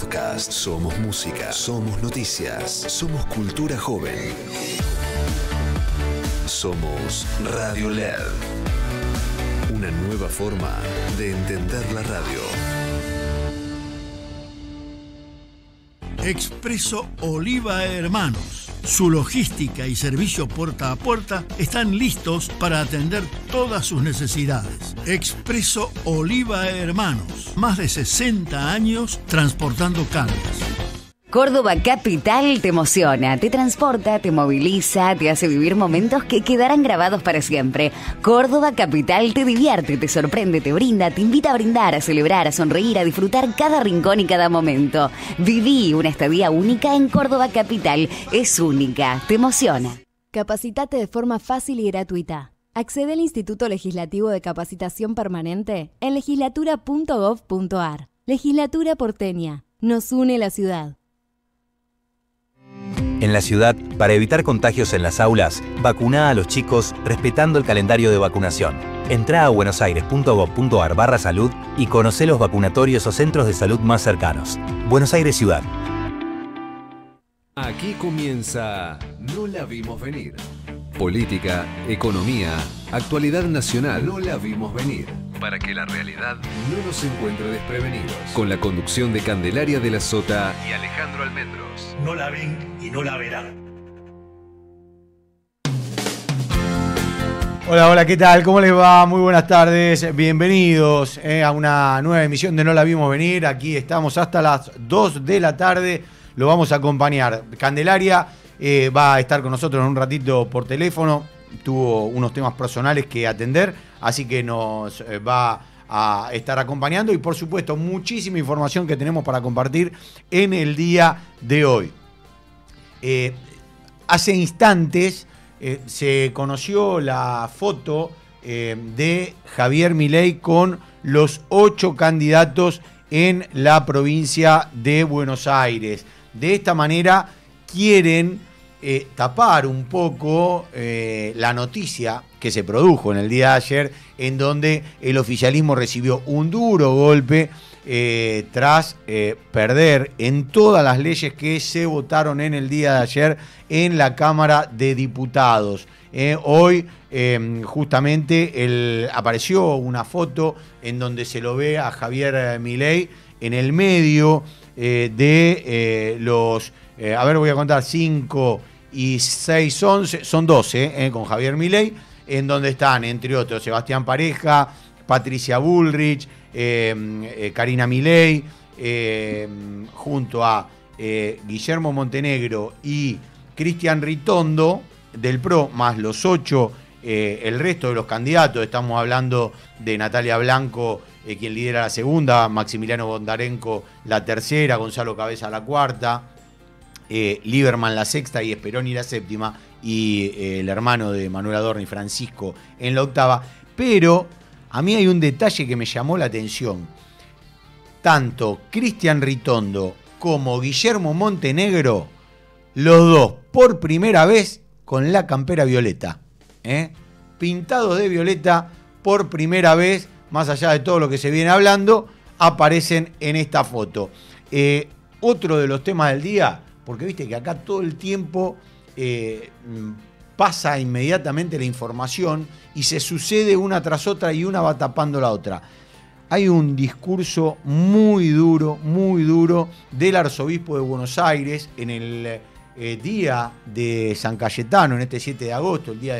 podcast, somos música, somos noticias, somos cultura joven. Somos Radio LED. Una nueva forma de entender la radio. Expreso Oliva Hermanos. Su logística y servicio puerta a puerta están listos para atender todas sus necesidades. Expreso Oliva Hermanos. Más de 60 años transportando cargas. Córdoba Capital te emociona, te transporta, te moviliza, te hace vivir momentos que quedarán grabados para siempre. Córdoba Capital te divierte, te sorprende, te brinda, te invita a brindar, a celebrar, a sonreír, a disfrutar cada rincón y cada momento. Viví una estadía única en Córdoba Capital. Es única, te emociona. Capacitate de forma fácil y gratuita. Accede al Instituto Legislativo de Capacitación Permanente en legislatura.gov.ar. Legislatura porteña. Nos une la ciudad. En la ciudad, para evitar contagios en las aulas, vacuná a los chicos respetando el calendario de vacunación. Entrá a buenosaires.gov.ar/salud y conocé los vacunatorios o centros de salud más cercanos. Buenos Aires Ciudad. Aquí comienza No la vimos venir. Política, economía, actualidad nacional. No la vimos venir. Para que la realidad no nos encuentre desprevenidos. Con la conducción de Candelaria de la Sota y Alejandro Almendros. No la ven y no la verán. Hola, ¿qué tal? ¿Cómo les va? Muy buenas tardes. Bienvenidos a una nueva emisión de No la vimos venir. Aquí estamos hasta las 2 de la tarde. Lo vamos a acompañar. Candelaria va a estar con nosotros en un ratito por teléfono. Tuvo unos temas personales que atender, así que nos va a estar acompañando y por supuesto muchísima información que tenemos para compartir en el día de hoy. Hace instantes se conoció la foto de Javier Milei con los 8 candidatos en la provincia de Buenos Aires. De esta manera quieren tapar un poco la noticia que se produjo en el día de ayer, en donde el oficialismo recibió un duro golpe tras perder en todas las leyes que se votaron en el día de ayer en la Cámara de Diputados. Hoy justamente apareció una foto en donde se lo ve a Javier Milei en el medio de los, a ver, voy a contar, 5 y 6, 11, son 12, con Javier Milei, en donde están, entre otros, Sebastián Pareja, Patricia Bullrich, Karina Milei, junto a Guillermo Montenegro y Cristian Ritondo del PRO, más los 8, el resto de los candidatos. Estamos hablando de Natalia Blanco, quien lidera la segunda, Maximiliano Bondarenko la tercera, Gonzalo Cabeza la cuarta, Lieberman la sexta y Speroni la séptima, y el hermano de Manuel Adorni, Francisco, en la octava. Pero a mí hay un detalle que me llamó la atención. Tanto Cristian Ritondo como Guillermo Montenegro, los dos por primera vez con la campera violeta, pintados de violeta por primera vez, más allá de todo lo que se viene hablando, aparecen en esta foto. Otro de los temas del día, porque viste que acá todo el tiempo pasa inmediatamente la información y se sucede una tras otra y una va tapando la otra. Hay un discurso muy duro del arzobispo de Buenos Aires en el día de San Cayetano, en este 7 de agosto, el día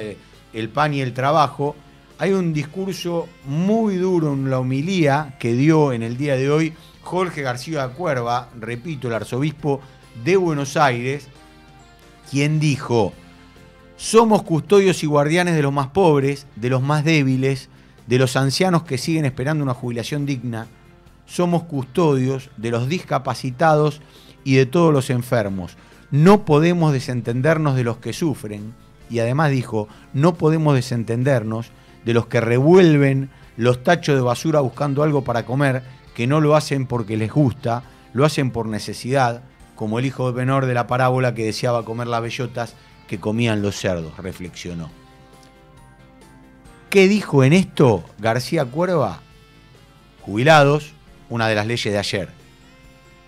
del pan y el trabajo. Hay un discurso muy duro en la homilía que dio en el día de hoy Jorge García Cuerva, repito, el arzobispo de Buenos Aires, quien dijo: somos custodios y guardianes de los más pobres, de los más débiles, de los ancianos que siguen esperando una jubilación digna. Somos custodios de los discapacitados y de todos los enfermos. No podemos desentendernos de los que sufren. Y además dijo, no podemos desentendernos de los que revuelven los tachos de basura buscando algo para comer, que no lo hacen porque les gusta, lo hacen por necesidad, como el hijo menor de la parábola que deseaba comer las bellotas que comían los cerdos, reflexionó. ¿Qué dijo en esto García Cuerva? Jubilados, una de las leyes de ayer.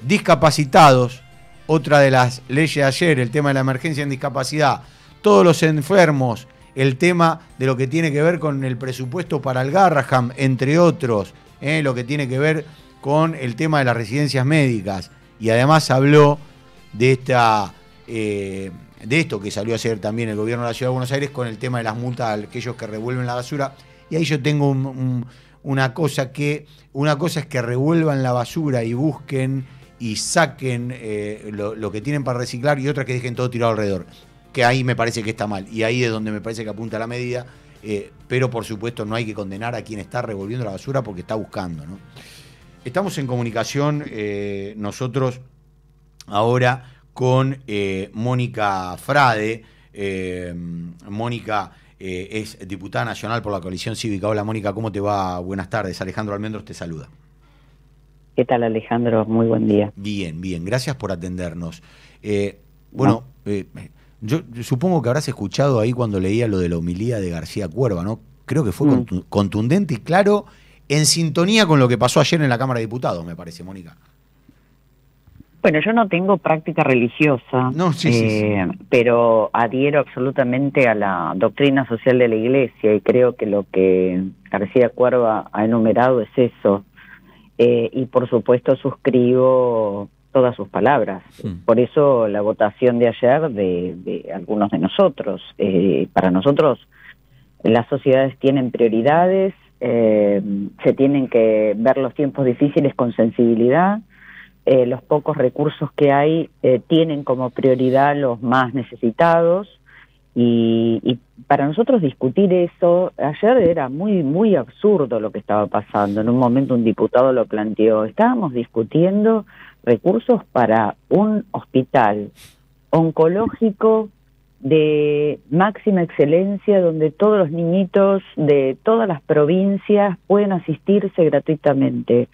discapacitados, otra de las leyes de ayer, el tema de la emergencia en discapacidad, todos los enfermos, el tema de lo que tiene que ver con el presupuesto para el Garraham, entre otros, lo que tiene que ver con el tema de las residencias médicas. Y además habló de esto que salió ayer también el gobierno de la Ciudad de Buenos Aires con el tema de las multas a aquellos que revuelven la basura. Y ahí yo tengo una cosa es que revuelvan la basura y busquen y saquen lo que tienen para reciclar, y otra que dejen todo tirado alrededor, que ahí me parece que está mal, y ahí es donde me parece que apunta la medida, pero por supuesto no hay que condenar a quien está revolviendo la basura porque está buscando, ¿no? Estamos en comunicación nosotros ahora con Mónica Frade. Mónica es diputada nacional por la Coalición Cívica. Hola Mónica, ¿cómo te va? Buenas tardes. Alejandro Almendros te saluda. ¿Qué tal, Alejandro? Muy buen día. Bien, bien. Gracias por atendernos. Yo supongo que habrás escuchado ahí cuando leía lo de la homilía de García Cuerva, ¿no? Creo que fue contundente y claro, en sintonía con lo que pasó ayer en la Cámara de Diputados, me parece, Mónica. Bueno, yo no tengo práctica religiosa, pero adhiero absolutamente a la doctrina social de la Iglesia y creo que lo que García Cuerva ha enumerado es eso. Y por supuesto suscribo todas sus palabras. Por eso la votación de ayer de algunos de nosotros. Para nosotros las sociedades tienen prioridades, se tienen que ver los tiempos difíciles con sensibilidad. Los pocos recursos que hay tienen como prioridad los más necesitados y para nosotros discutir eso, ayer era muy absurdo lo que estaba pasando. En un momento un diputado lo planteó, estábamos discutiendo recursos para un hospital oncológico de máxima excelencia donde todos los niñitos de todas las provincias pueden asistirse gratuitamente.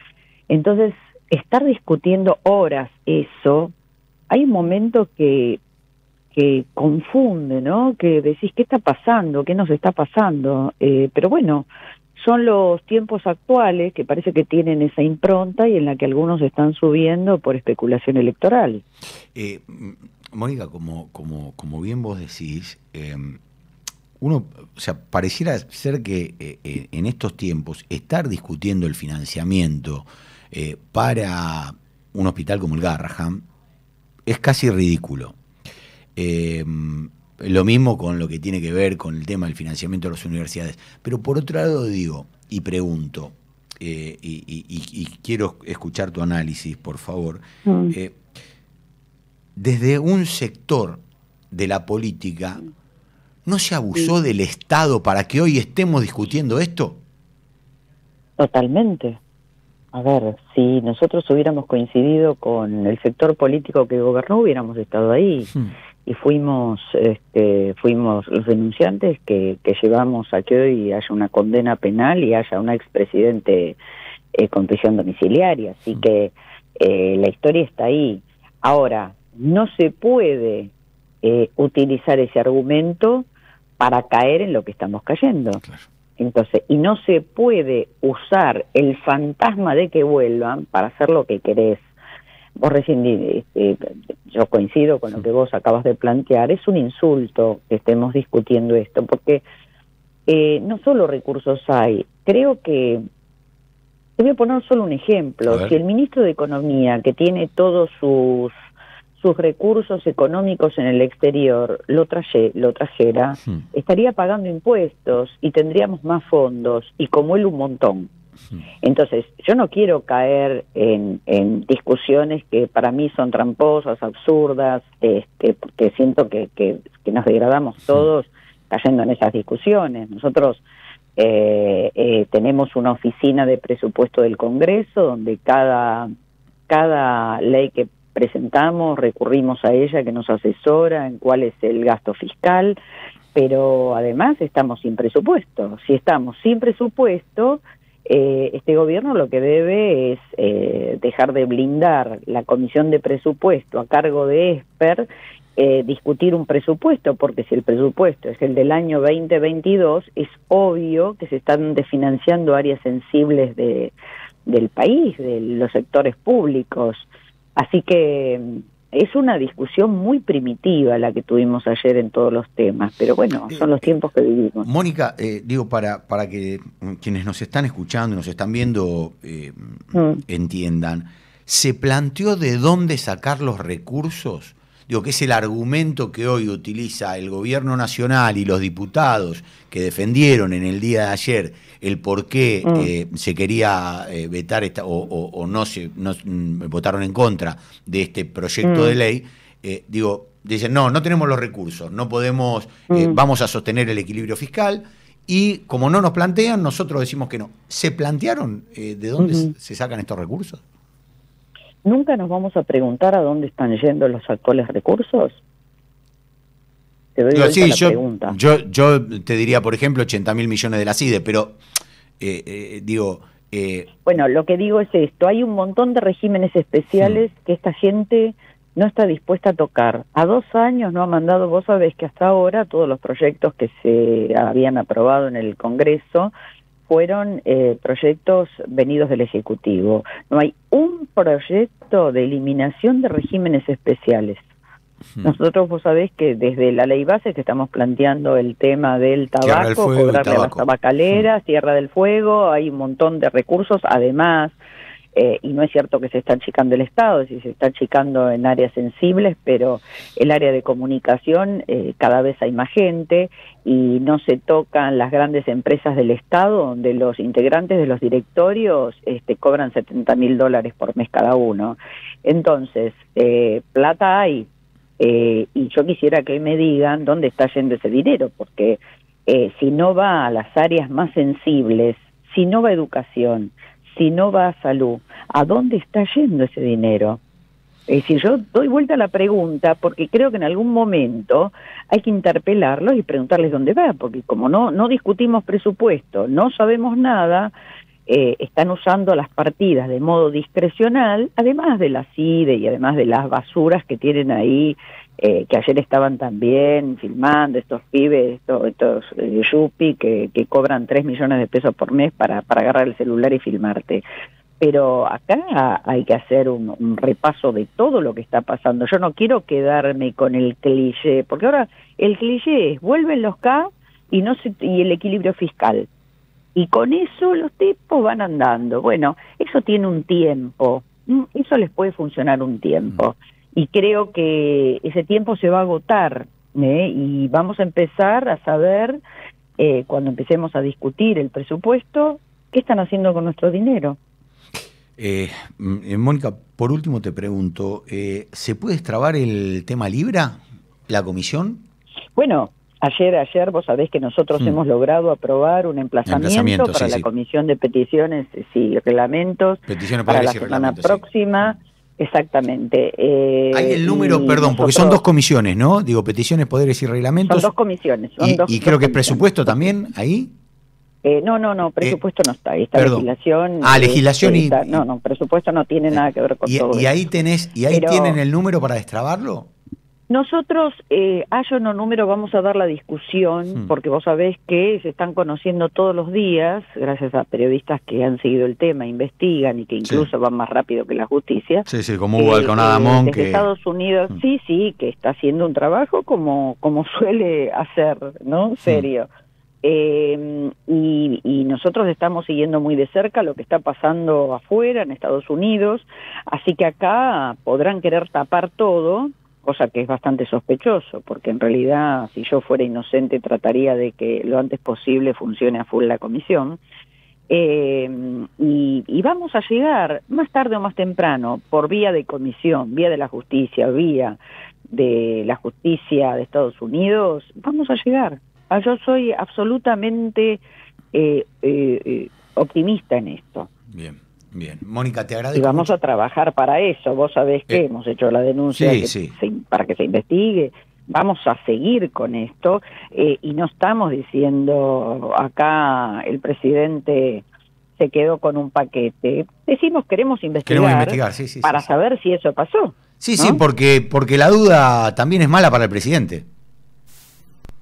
Entonces, estar discutiendo horas eso, hay un momento que confunde, ¿no? Que decís, ¿qué está pasando? ¿Qué nos está pasando? Pero bueno, son los tiempos actuales que parece que tienen esa impronta y en la que algunos están subiendo por especulación electoral. Mónica, como bien vos decís, uno, o sea, pareciera ser que en estos tiempos estar discutiendo el financiamiento para un hospital como el Garraham es casi ridículo. Lo mismo con lo que tiene que ver con el tema del financiamiento de las universidades. Pero por otro lado digo, y pregunto, y quiero escuchar tu análisis, por favor, desde un sector de la política, ¿no se abusó del Estado para que hoy estemos discutiendo esto? Totalmente. A ver, si nosotros hubiéramos coincidido con el sector político que gobernó, hubiéramos estado ahí. Y fuimos los denunciantes que llevamos a que hoy haya una condena penal y haya un expresidente con prisión domiciliaria. Así que la historia está ahí. Ahora, no se puede utilizar ese argumento para caer en lo que estamos cayendo. Claro. Entonces, y no se puede usar el fantasma de que vuelvan para hacer lo que querés. Vos recién, yo coincido con lo que vos acabas de plantear, es un insulto que estemos discutiendo esto, porque no solo recursos hay, creo que, te voy a poner solo un ejemplo, si el ministro de Economía, que tiene todos sus recursos económicos en el exterior lo trajera, estaría pagando impuestos y tendríamos más fondos, y como él un montón. Entonces, yo no quiero caer en discusiones que para mí son tramposas, absurdas, porque siento que nos degradamos todos cayendo en esas discusiones. Nosotros tenemos una oficina de presupuesto del Congreso donde cada ley que presentamos, recurrimos a ella que nos asesora en cuál es el gasto fiscal, pero además estamos sin presupuesto. Si estamos sin presupuesto, este gobierno lo que debe es dejar de blindar la comisión de presupuesto a cargo de Esper, discutir un presupuesto, porque si el presupuesto es el del año 2022, es obvio que se están desfinanciando áreas sensibles del país, de los sectores públicos. Así que es una discusión muy primitiva la que tuvimos ayer en todos los temas, pero bueno, son los tiempos que vivimos. Mónica, digo, para que quienes nos están escuchando y nos están viendo entiendan, ¿se planteó de dónde sacar los recursos? Digo, que es el argumento que hoy utiliza el gobierno nacional y los diputados que defendieron en el día de ayer el por qué se quería vetar o no votaron en contra de este proyecto de ley. Dicen, no tenemos los recursos, no podemos, vamos a sostener el equilibrio fiscal, y como no nos plantean, nosotros decimos que no. ¿Se plantearon de dónde se sacan estos recursos? ¿Nunca nos vamos a preguntar a dónde están yendo los actuales recursos? Te doy la pregunta. Yo te diría, por ejemplo, 80.000 millones de la CIDE, pero bueno, lo que digo es esto, hay un montón de regímenes especiales que esta gente no está dispuesta a tocar. A 2 años no ha mandado, vos sabés que hasta ahora todos los proyectos que se habían aprobado en el Congreso fueron proyectos venidos del Ejecutivo. No hay un proyecto de eliminación de regímenes especiales. Nosotros, vos sabés que desde la ley base que estamos planteando el tema del tabaco, cobrarle a las tabacaleras, Tierra del Fuego, hay un montón de recursos, además, y no es cierto que se está achicando el Estado, si se está achicando en áreas sensibles, pero el área de comunicación cada vez hay más gente y no se tocan las grandes empresas del Estado, donde los integrantes de los directorios cobran $70.000 por mes cada uno. Entonces, plata hay, y yo quisiera que me digan dónde está yendo ese dinero, porque si no va a las áreas más sensibles, si no va a educación, si no va a salud, ¿a dónde está yendo ese dinero? Es decir, yo doy vuelta a la pregunta porque creo que en algún momento hay que interpelarlos y preguntarles dónde va, porque como no discutimos presupuesto, no sabemos nada, están usando las partidas de modo discrecional, además de la CIDE y además de las basuras que tienen ahí, que ayer estaban también filmando estos pibes, estos yupi que cobran 3 millones de pesos por mes para agarrar el celular y filmarte. Pero acá hay que hacer un repaso de todo lo que está pasando. Yo no quiero quedarme con el cliché, porque ahora el cliché es vuelven los K y el equilibrio fiscal. Y con eso los tipos van andando. Bueno, eso tiene un tiempo, eso les puede funcionar un tiempo. Y creo que ese tiempo se va a agotar, y vamos a empezar a saber, cuando empecemos a discutir el presupuesto, qué están haciendo con nuestro dinero. Mónica, por último te pregunto, ¿se puede destrabar el tema Libra, la comisión? Bueno, ayer vos sabés que nosotros hemos logrado aprobar un emplazamiento para la Comisión de Peticiones y Reglamentos para la semana próxima. Exactamente. Hay el número, perdón, porque son 2 comisiones, ¿no? Digo, peticiones, poderes y reglamentos. Son 2 comisiones. Y creo que presupuesto también, ahí. No, presupuesto no está. Está legislación. Legislación y... No, presupuesto no tiene nada que ver con todo. ¿Y ahí tienen el número para destrabarlo? Nosotros, yo no número, vamos a dar la discusión, porque vos sabés que se están conociendo todos los días, gracias a periodistas que han seguido el tema, investigan y que incluso van más rápido que la justicia. Sí, como Hugo Alconada-Amón. Desde Estados Unidos, sí, que está haciendo un trabajo como suele hacer, ¿no? Serio. Y nosotros estamos siguiendo muy de cerca lo que está pasando afuera, en Estados Unidos, así que acá podrán querer tapar todo, cosa que es bastante sospechoso, porque en realidad si yo fuera inocente trataría de que lo antes posible funcione a full la comisión, y vamos a llegar más tarde o más temprano por vía de comisión, vía de la justicia, vía de la justicia de Estados Unidos, vamos a llegar. Yo soy absolutamente optimista en esto. Bien. Mónica, te agradezco. Y vamos a trabajar para eso. Vos sabés que hemos hecho la denuncia para que se investigue. Vamos a seguir con esto, y no estamos diciendo acá el presidente se quedó con un paquete. Decimos queremos investigar para saber si eso pasó. Sí, ¿no? porque la duda también es mala para el presidente.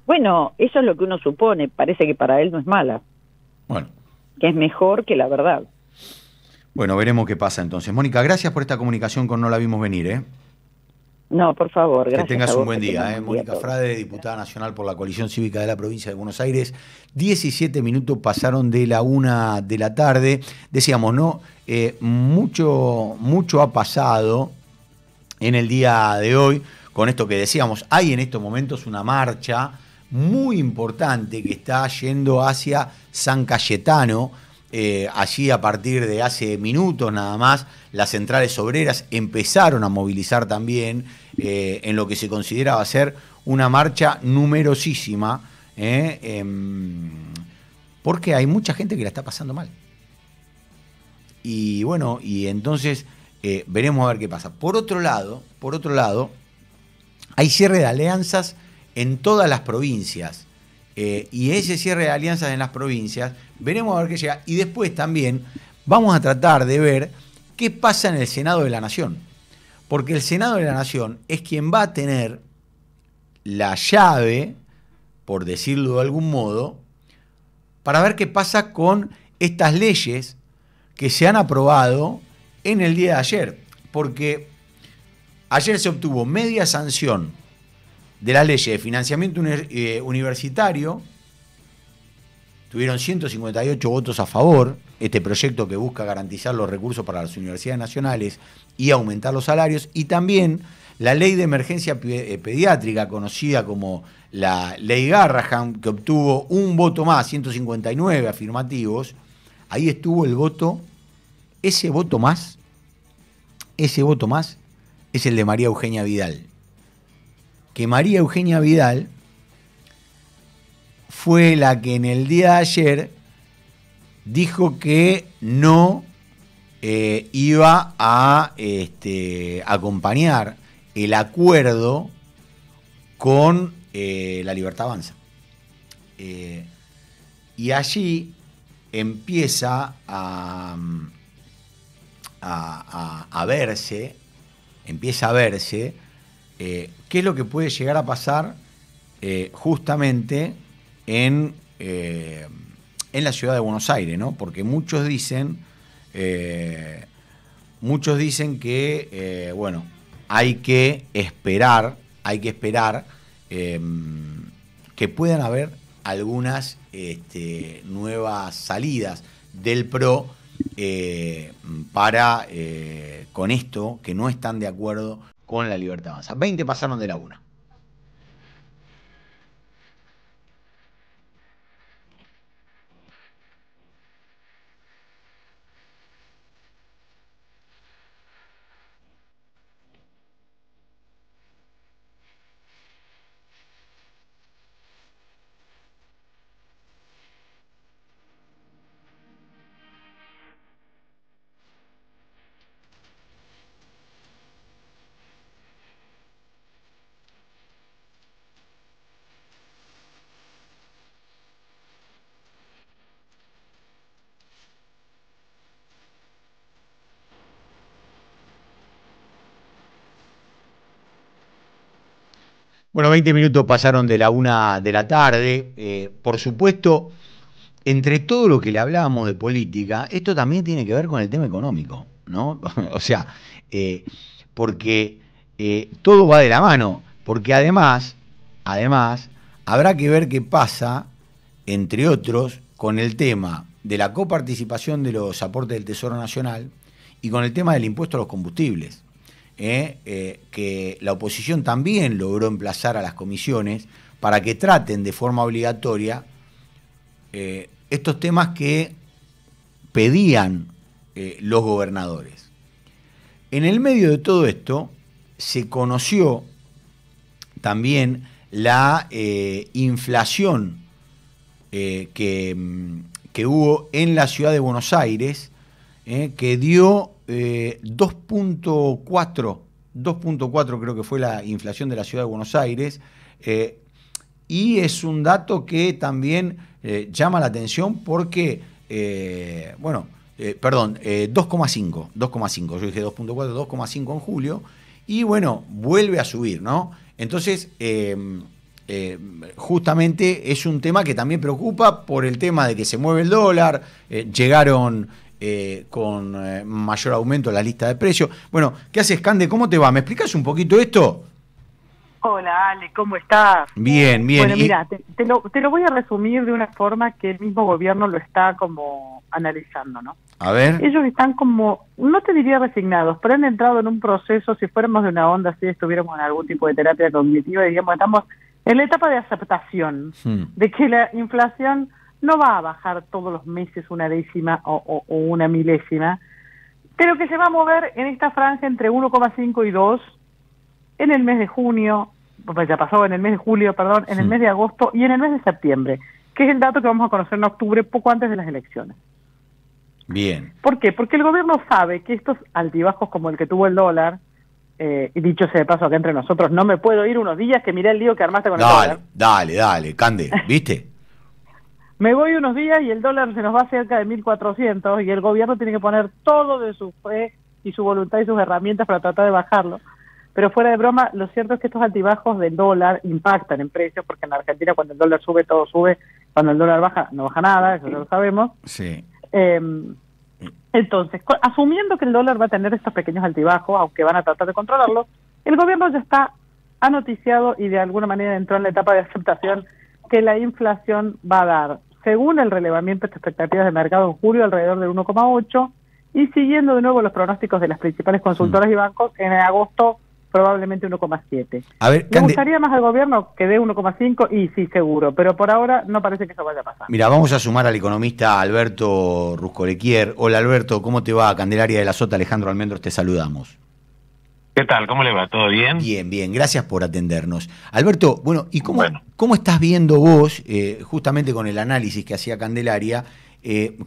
Bueno, eso es lo que uno supone. Parece que para él no es mala. Bueno. Que es mejor que la verdad. Bueno, veremos qué pasa entonces. Mónica, gracias por esta comunicación con No la vimos venir, ¿eh? No, por favor, gracias. Que tengas a vos, un buen día, ¿eh? Mónica Frade, diputada nacional por la Coalición Cívica de la Provincia de Buenos Aires. 17 minutos pasaron de la 1 de la tarde. Decíamos, ¿no? Mucho ha pasado en el día de hoy con esto que decíamos. Hay en estos momentos una marcha muy importante que está yendo hacia San Cayetano. Allí a partir de hace minutos nada más, las centrales obreras empezaron a movilizar también en lo que se consideraba ser una marcha numerosísima, porque hay mucha gente que la está pasando mal. Y bueno, y entonces veremos a ver qué pasa. Por otro lado, hay cierre de alianzas en todas las provincias. Y ese cierre de alianzas en las provincias, veremos a ver qué llega. Y después también vamos a tratar de ver qué pasa en el Senado de la Nación. Porque el Senado de la Nación es quien va a tener la llave, por decirlo de algún modo, para ver qué pasa con estas leyes que se han aprobado en el día de ayer. Porque ayer se obtuvo media sanción de la ley de financiamiento universitario. Tuvieron 158 votos a favor, este proyecto que busca garantizar los recursos para las universidades nacionales y aumentar los salarios, y también la ley de emergencia pediátrica, conocida como la ley Garrahan, que obtuvo un voto más, 159 afirmativos. Ahí estuvo el voto, ese voto más es el de María Eugenia Vidal. Que María Eugenia Vidal fue la que en el día de ayer dijo que no iba a acompañar el acuerdo con La Libertad Avanza. Y allí empieza a verse, qué es lo que puede llegar a pasar justamente en la ciudad de Buenos Aires, ¿no? Porque muchos dicen que bueno, hay que esperar que puedan haber algunas nuevas salidas del PRO para con esto, que no están de acuerdo con La Libertad Avanza. 20 pasaron de la 1. Bueno, 20 minutos pasaron de la 1 de la tarde. Por supuesto, entre todo lo que le hablábamos de política, esto también tiene que ver con el tema económico, ¿no? O sea, porque todo va de la mano. Porque además, habrá que ver qué pasa, entre otros, con el tema de la coparticipación de los aportes del Tesoro Nacional y con el tema del impuesto a los combustibles. Que la oposición también logró emplazar a las comisiones para que traten de forma obligatoria estos temas que pedían los gobernadores. En el medio de todo esto se conoció también la inflación que hubo en la ciudad de Buenos Aires, que dio 2.4 creo que fue la inflación de la ciudad de Buenos Aires, y es un dato que también llama la atención porque, 2,5, yo dije 2.4, 2,5 en julio, y bueno, vuelve a subir, ¿no? Entonces, justamente es un tema que también preocupa por el tema de que se mueve el dólar, llegaron con mayor aumento en la lista de precios. Bueno, ¿qué haces, Cande? ¿Cómo te va? ¿Me explicás un poquito esto? Hola, Ale, ¿cómo estás? Bien, bien. Bueno, mira, te lo voy a resumir de una forma que el mismo gobierno lo está como analizando, ¿no? A ver. Ellos están como, no te diría resignados, pero han entrado en un proceso, si fuéramos de una onda, si estuviéramos en algún tipo de terapia cognitiva, diríamos, estamos en la etapa de aceptación, de que la inflación no va a bajar todos los meses una décima o una milésima, pero que se va a mover en esta franja entre 1,5 y 2 en el mes de junio, pues ya pasó en el mes de julio, perdón, en el mes de agosto y en el mes de septiembre, que es el dato que vamos a conocer en octubre, poco antes de las elecciones. Bien. ¿Por qué? Porque el gobierno sabe que estos altibajos como el que tuvo el dólar, y dicho sea de paso acá entre nosotros, no me puedo ir unos días que miré el lío que armaste con el dólar. Dale, Cande, ¿viste? Me voy unos días y el dólar se nos va cerca de 1.400 y el gobierno tiene que poner todo de su fe y su voluntad y sus herramientas para tratar de bajarlo. Pero fuera de broma, lo cierto es que estos altibajos del dólar impactan en precios, porque en Argentina cuando el dólar sube, todo sube, cuando el dólar baja, no baja nada, eso ya lo sabemos. Sí. Entonces, asumiendo que el dólar va a tener estos pequeños altibajos, aunque van a tratar de controlarlos, el gobierno ya ha noticiado y de alguna manera entró en la etapa de aceptación que la inflación va a dar, según el relevamiento de expectativas de mercado en julio, alrededor del 1,8, y siguiendo de nuevo los pronósticos de las principales consultoras y bancos, en agosto probablemente 1,7. A ver, ¿Le gustaría más al gobierno que dé 1,5? Y sí, seguro, pero por ahora no parece que eso vaya a pasar. Mira, vamos a sumar al economista Alberto Ruscolequier. Hola Alberto, ¿cómo te va? Candelaria de la Sota, Alejandro Almendros, te saludamos. ¿Qué tal? ¿Cómo le va? ¿Todo bien? Bien, bien, gracias por atendernos. Alberto, bueno, ¿y cómo estás viendo vos, justamente con el análisis que hacía Candelaria,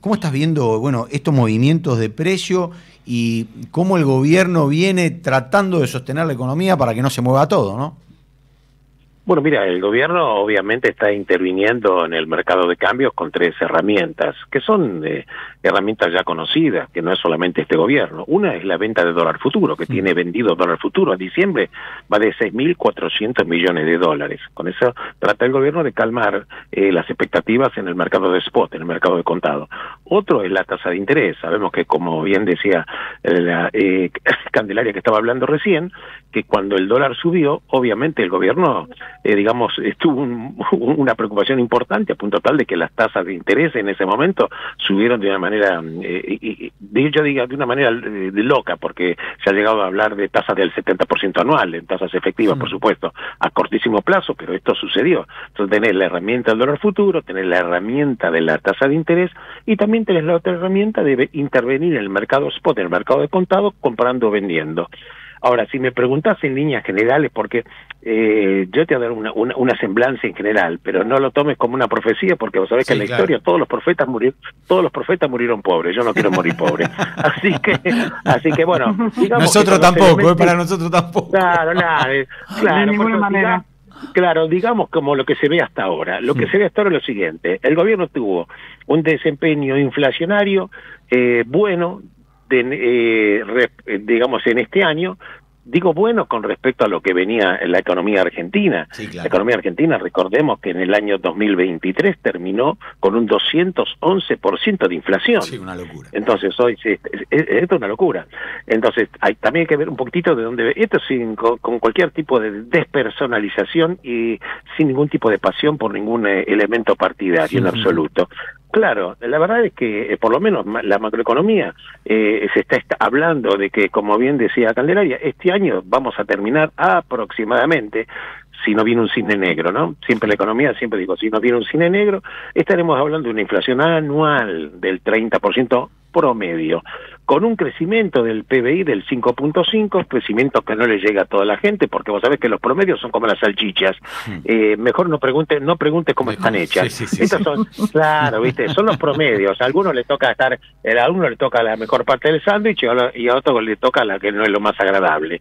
cómo estás viendo, bueno, estos movimientos de precio y cómo el gobierno viene tratando de sostener la economía para que no se mueva todo, ¿no? Bueno, mira, el gobierno obviamente está interviniendo en el mercado de cambios con 3 herramientas, que son herramientas ya conocidas, que no es solamente este gobierno. Una es la venta de dólar futuro, que tiene vendido dólar futuro. A diciembre va de 6.400 millones de dólares. Con eso trata el gobierno de calmar las expectativas en el mercado de spot, en el mercado de contado. Otro es la tasa de interés. Sabemos que, como bien decía la Candelaria que estaba hablando recién, que cuando el dólar subió, obviamente el gobierno tuvo una preocupación importante a punto tal de que las tasas de interés en ese momento subieron de una manera, de una manera loca, porque se ha llegado a hablar de tasas del 70% anual, en tasas efectivas, por supuesto, a cortísimo plazo, pero esto sucedió. Entonces tenés la herramienta del dólar futuro, tenés la herramienta de la tasa de interés y también tenés la otra herramienta de intervenir en el mercado spot, en el mercado de contado, comprando o vendiendo. Ahora, si me preguntás en líneas generales, porque yo te voy a dar una semblanza en general, pero no lo tomes como una profecía, porque vos sabés que en la historia todos los profetas murieron pobres. Yo no quiero morir pobre. Así que bueno, digamos nosotros tampoco, para nosotros tampoco. Claro, de ninguna manera. Claro, digamos como lo que se ve hasta ahora. Lo que se ve hasta ahora es lo siguiente: el gobierno tuvo un desempeño inflacionario bueno, digamos en este año, digo bueno con respecto a lo que venía en la economía argentina. Sí, claro. La economía argentina, recordemos que en el año 2023 terminó con un 211% de inflación. Sí, una locura. Entonces hoy esto es una locura. Entonces también hay que ver un poquitito de dónde esto con cualquier tipo de despersonalización y sin ningún tipo de pasión por ningún elemento partidario en absoluto. Claro, la verdad es que por lo menos la macroeconomía se está hablando de que, como bien decía Candelaria, este año vamos a terminar aproximadamente, si no viene un cisne negro, ¿no? Siempre la economía, siempre digo, si no viene un cisne negro, estaremos hablando de una inflación anual del 30% promedio, con un crecimiento del PBI del 5.5, crecimiento que no le llega a toda la gente, porque vos sabés que los promedios son como las salchichas. Mejor no pregunte cómo están hechas. Estas son, claro, viste, son los promedios. A algunos le toca la mejor parte del sándwich y a otro le toca la que no es lo más agradable.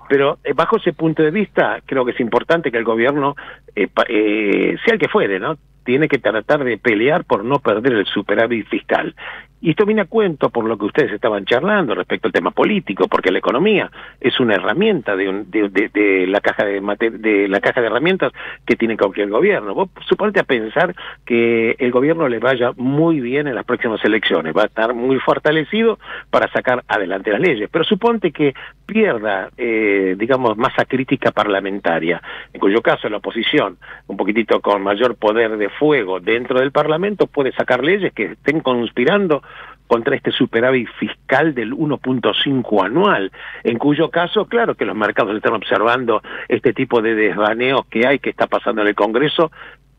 Pero bajo ese punto de vista, creo que es importante que el gobierno, sea el que fuere, ¿no?, tiene que tratar de pelear por no perder el superávit fiscal. Y esto viene a cuento por lo que ustedes estaban charlando respecto al tema político, porque la economía es una herramienta de la caja de herramientas que tiene cualquier gobierno. Vos suponete a pensar que el gobierno le vaya muy bien en las próximas elecciones, va a estar muy fortalecido para sacar adelante las leyes, pero suponte que pierda, digamos, masa crítica parlamentaria, en cuyo caso la oposición, un poquitito con mayor poder de fuego dentro del Parlamento, puede sacar leyes que estén conspirando contra este superávit fiscal del 1.5 anual, en cuyo caso, claro que los mercados están observando este tipo de desvaneos que está pasando en el Congreso,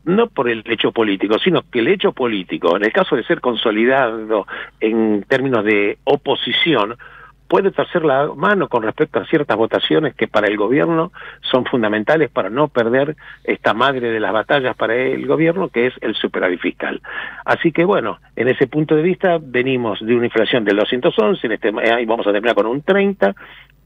no por el hecho político, sino que el hecho político, en el caso de ser consolidado en términos de oposición, puede torcer la mano con respecto a ciertas votaciones que para el gobierno son fundamentales para no perder esta madre de las batallas para el gobierno, que es el superávit fiscal. Así que bueno, en ese punto de vista venimos de una inflación del 211, ahí vamos a terminar con un 30,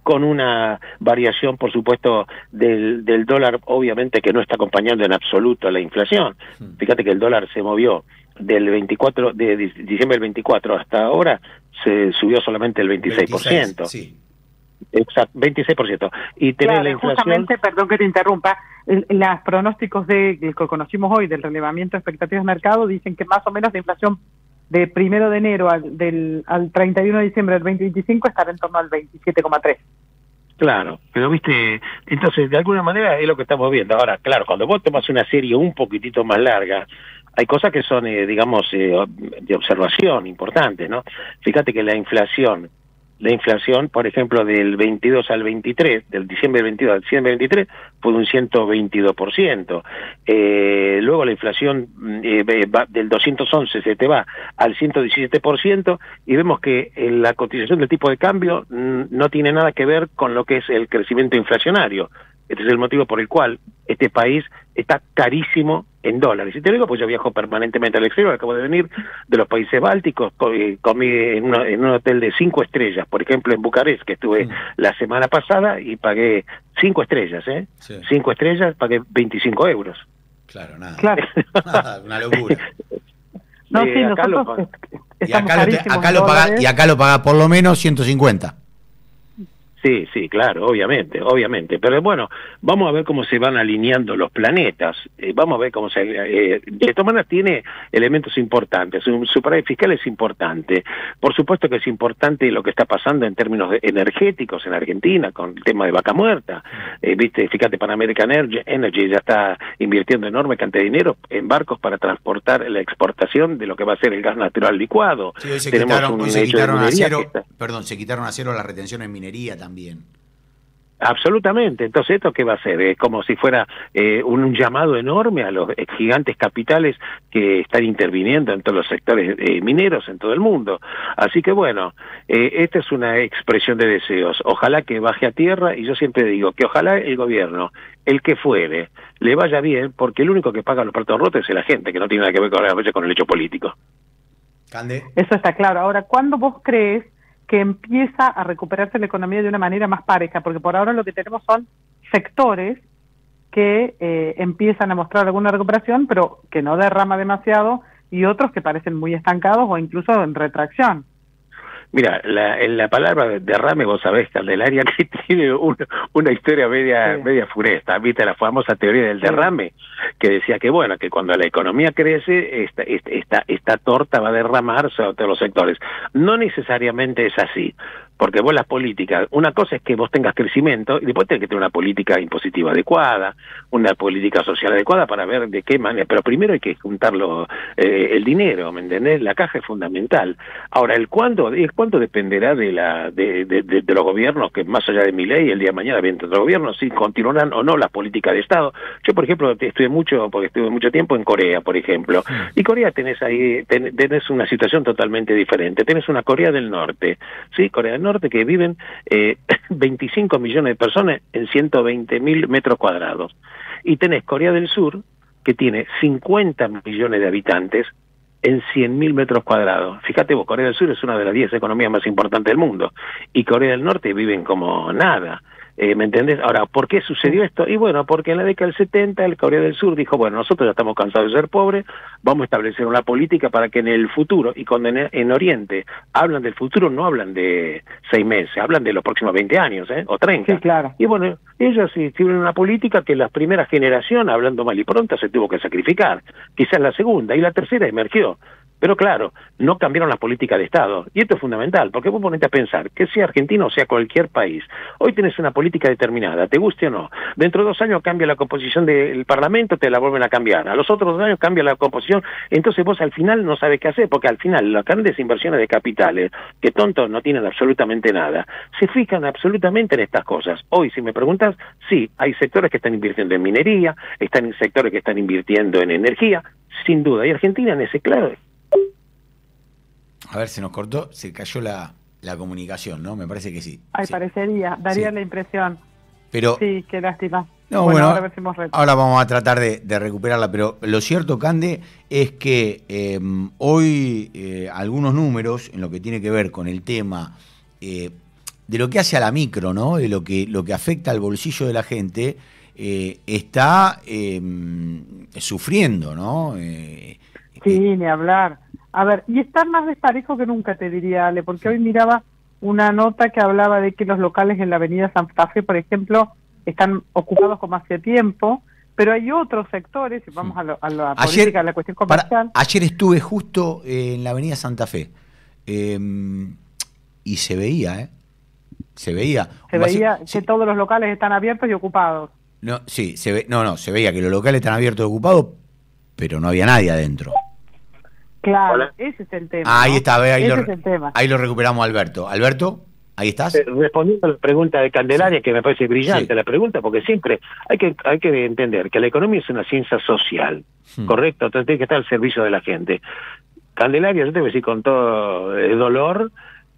con una variación, por supuesto, del dólar, obviamente que no está acompañando en absoluto a la inflación. Fíjate que el dólar se movió del 24 de diciembre del 24 hasta ahora, se subió solamente el 26%. 26, sí. Exacto, 26%. Y tener la inflación... Justamente, perdón que te interrumpa, los pronósticos que conocimos hoy del relevamiento de expectativas de mercado dicen que más o menos la inflación de 1 de enero al 31 de diciembre del 2025 estará en torno al 27,3%. Claro, pero viste, entonces de alguna manera es lo que estamos viendo. Ahora, claro, cuando vos tomas una serie un poquitito más larga, hay cosas que son, digamos, de observación importantes, ¿no? Fíjate que la inflación, por ejemplo, del 22 al 23, del diciembre del 22 al diciembre del 23, fue de un 122%. Luego la inflación del 211 se te va al 117%, y vemos que la cotización del tipo de cambio no tiene nada que ver con lo que es el crecimiento inflacionario. Este es el motivo por el cual este país está carísimo en dólares. Y te lo digo pues yo viajo permanentemente al exterior, acabo de venir de los países bálticos, comí en un hotel de 5 estrellas, por ejemplo en Bucarest, que estuve la semana pasada y pagué 5 estrellas, Sí. 5 estrellas, pagué 25 euros. Claro, nada. Claro. Nada, una locura. No, sí, nosotros y acá lo paga por lo menos 150. Sí, claro, obviamente. Pero bueno, vamos a ver cómo se van alineando los planetas. Vamos a ver cómo de todas maneras tiene elementos importantes. Un superávit fiscal es importante. Por supuesto que es importante lo que está pasando en términos energéticos en Argentina, con el tema de Vaca Muerta. Viste, fíjate, Pan American Energy ya está invirtiendo enorme cantidad de dinero en barcos para transportar la exportación de lo que va a ser el gas natural licuado. Sí, hoy se quitaron a cero la retención en minería también. Absolutamente. Entonces, ¿esto qué va a ser? Es como si fuera un llamado enorme a los gigantes capitales que están interviniendo en todos los sectores mineros en todo el mundo. Así que bueno, esta es una expresión de deseos. Ojalá que baje a tierra, y yo siempre digo que ojalá el gobierno, el que fuere, le vaya bien, porque el único que paga los platos rotos es la gente, que no tiene nada que ver con el hecho político. Cande. Eso está claro. Ahora, ¿cuándo vos crees que empieza a recuperarse la economía de una manera más pareja? Porque por ahora lo que tenemos son sectores que empiezan a mostrar alguna recuperación, pero que no derrama demasiado, y otros que parecen muy estancados o incluso en retracción. Mira, la palabra derrame, vos sabés, Candelaria, que tiene una historia media funesta. ¿Viste la famosa teoría del derrame? Que decía que bueno, que cuando la economía crece, esta torta va a derramarse a todos los sectores. No necesariamente es así, porque vos las políticas, una cosa es que vos tengas crecimiento, y después tenés que tener una política impositiva adecuada, una política social adecuada para ver de qué manera, pero primero hay que juntarlo, el dinero, ¿me entendés? La caja es fundamental. Ahora, el cuándo dependerá de los gobiernos, que más allá de mi ley, el día de mañana viene otro gobierno, si continuarán o no las políticas de Estado. Yo, por ejemplo, estuve mucho tiempo en Corea, por ejemplo, y Corea tenés una situación totalmente diferente. Tenés una Corea del Norte, ¿sí? Corea del Norte, que viven 25 millones de personas en 120.000 metros cuadrados. Y tenés Corea del Sur, que tiene 50 millones de habitantes en 100.000 metros cuadrados. Fíjate vos, Corea del Sur es una de las 10 economías más importantes del mundo, y Corea del Norte viven como nada. ¿Me entendés? Ahora, ¿por qué sucedió esto? Y bueno, porque en la década del 70 el Corea del Sur dijo, bueno, nosotros ya estamos cansados de ser pobres, vamos a establecer una política para que en el futuro, y cuando en Oriente hablan del futuro, no hablan de 6 meses, hablan de los próximos 20 años, o 30. Sí, claro. Y bueno, ellos hicieron una política que la primera generación, hablando mal y pronto, se tuvo que sacrificar. Quizás la segunda, y la tercera emergió. Pero claro, no cambiaron las políticas de Estado. Y esto es fundamental, porque vos ponete a pensar que sea Argentina o sea cualquier país, hoy tenés una política determinada, te guste o no. Dentro de 2 años cambia la composición del Parlamento, te la vuelven a cambiar. A los otros 2 años cambia la composición. Entonces vos al final no sabes qué hacer, porque al final las grandes inversiones de capitales, que tontos no tienen absolutamente nada, se fijan absolutamente en estas cosas. Hoy, si me preguntas, sí, hay sectores que están invirtiendo en minería, están en sectores que están invirtiendo en energía, sin duda. Y Argentina en ese claro. A ver, se nos cortó, se cayó la comunicación, ¿no? Me parece que sí. Ay, sí. Parecería, daría sí. la impresión. Pero, sí, qué lástima. No, bueno, ahora vamos a tratar de recuperarla, pero lo cierto, Cande, es que hoy algunos números en lo que tiene que ver con el tema de lo que hace a la micro, ¿no? De lo que afecta al bolsillo de la gente, está sufriendo, ¿no? Sí, ni hablar. A ver, y está más desparejo que nunca, te diría, Ale, porque hoy miraba una nota que hablaba de que los locales en la avenida Santa Fe, por ejemplo, están ocupados como hace tiempo, pero hay otros sectores, y vamos a la política, a la cuestión comercial. Ayer estuve justo en la avenida Santa Fe, y se veía, Se veía. Se veía que todos los locales están abiertos y ocupados. No, sí, se veía que los locales están abiertos y ocupados, pero no había nadie adentro. Claro, Hola. Ese es el tema. Ahí está, ese es el tema. Ahí lo recuperamos, Alberto. Alberto, ¿ahí estás? Respondiendo a la pregunta de Candelaria, que me parece brillante la pregunta, porque siempre hay que entender que la economía es una ciencia social, ¿correcto? Entonces tiene que estar al servicio de la gente. Candelaria, yo te voy a decir con todo dolor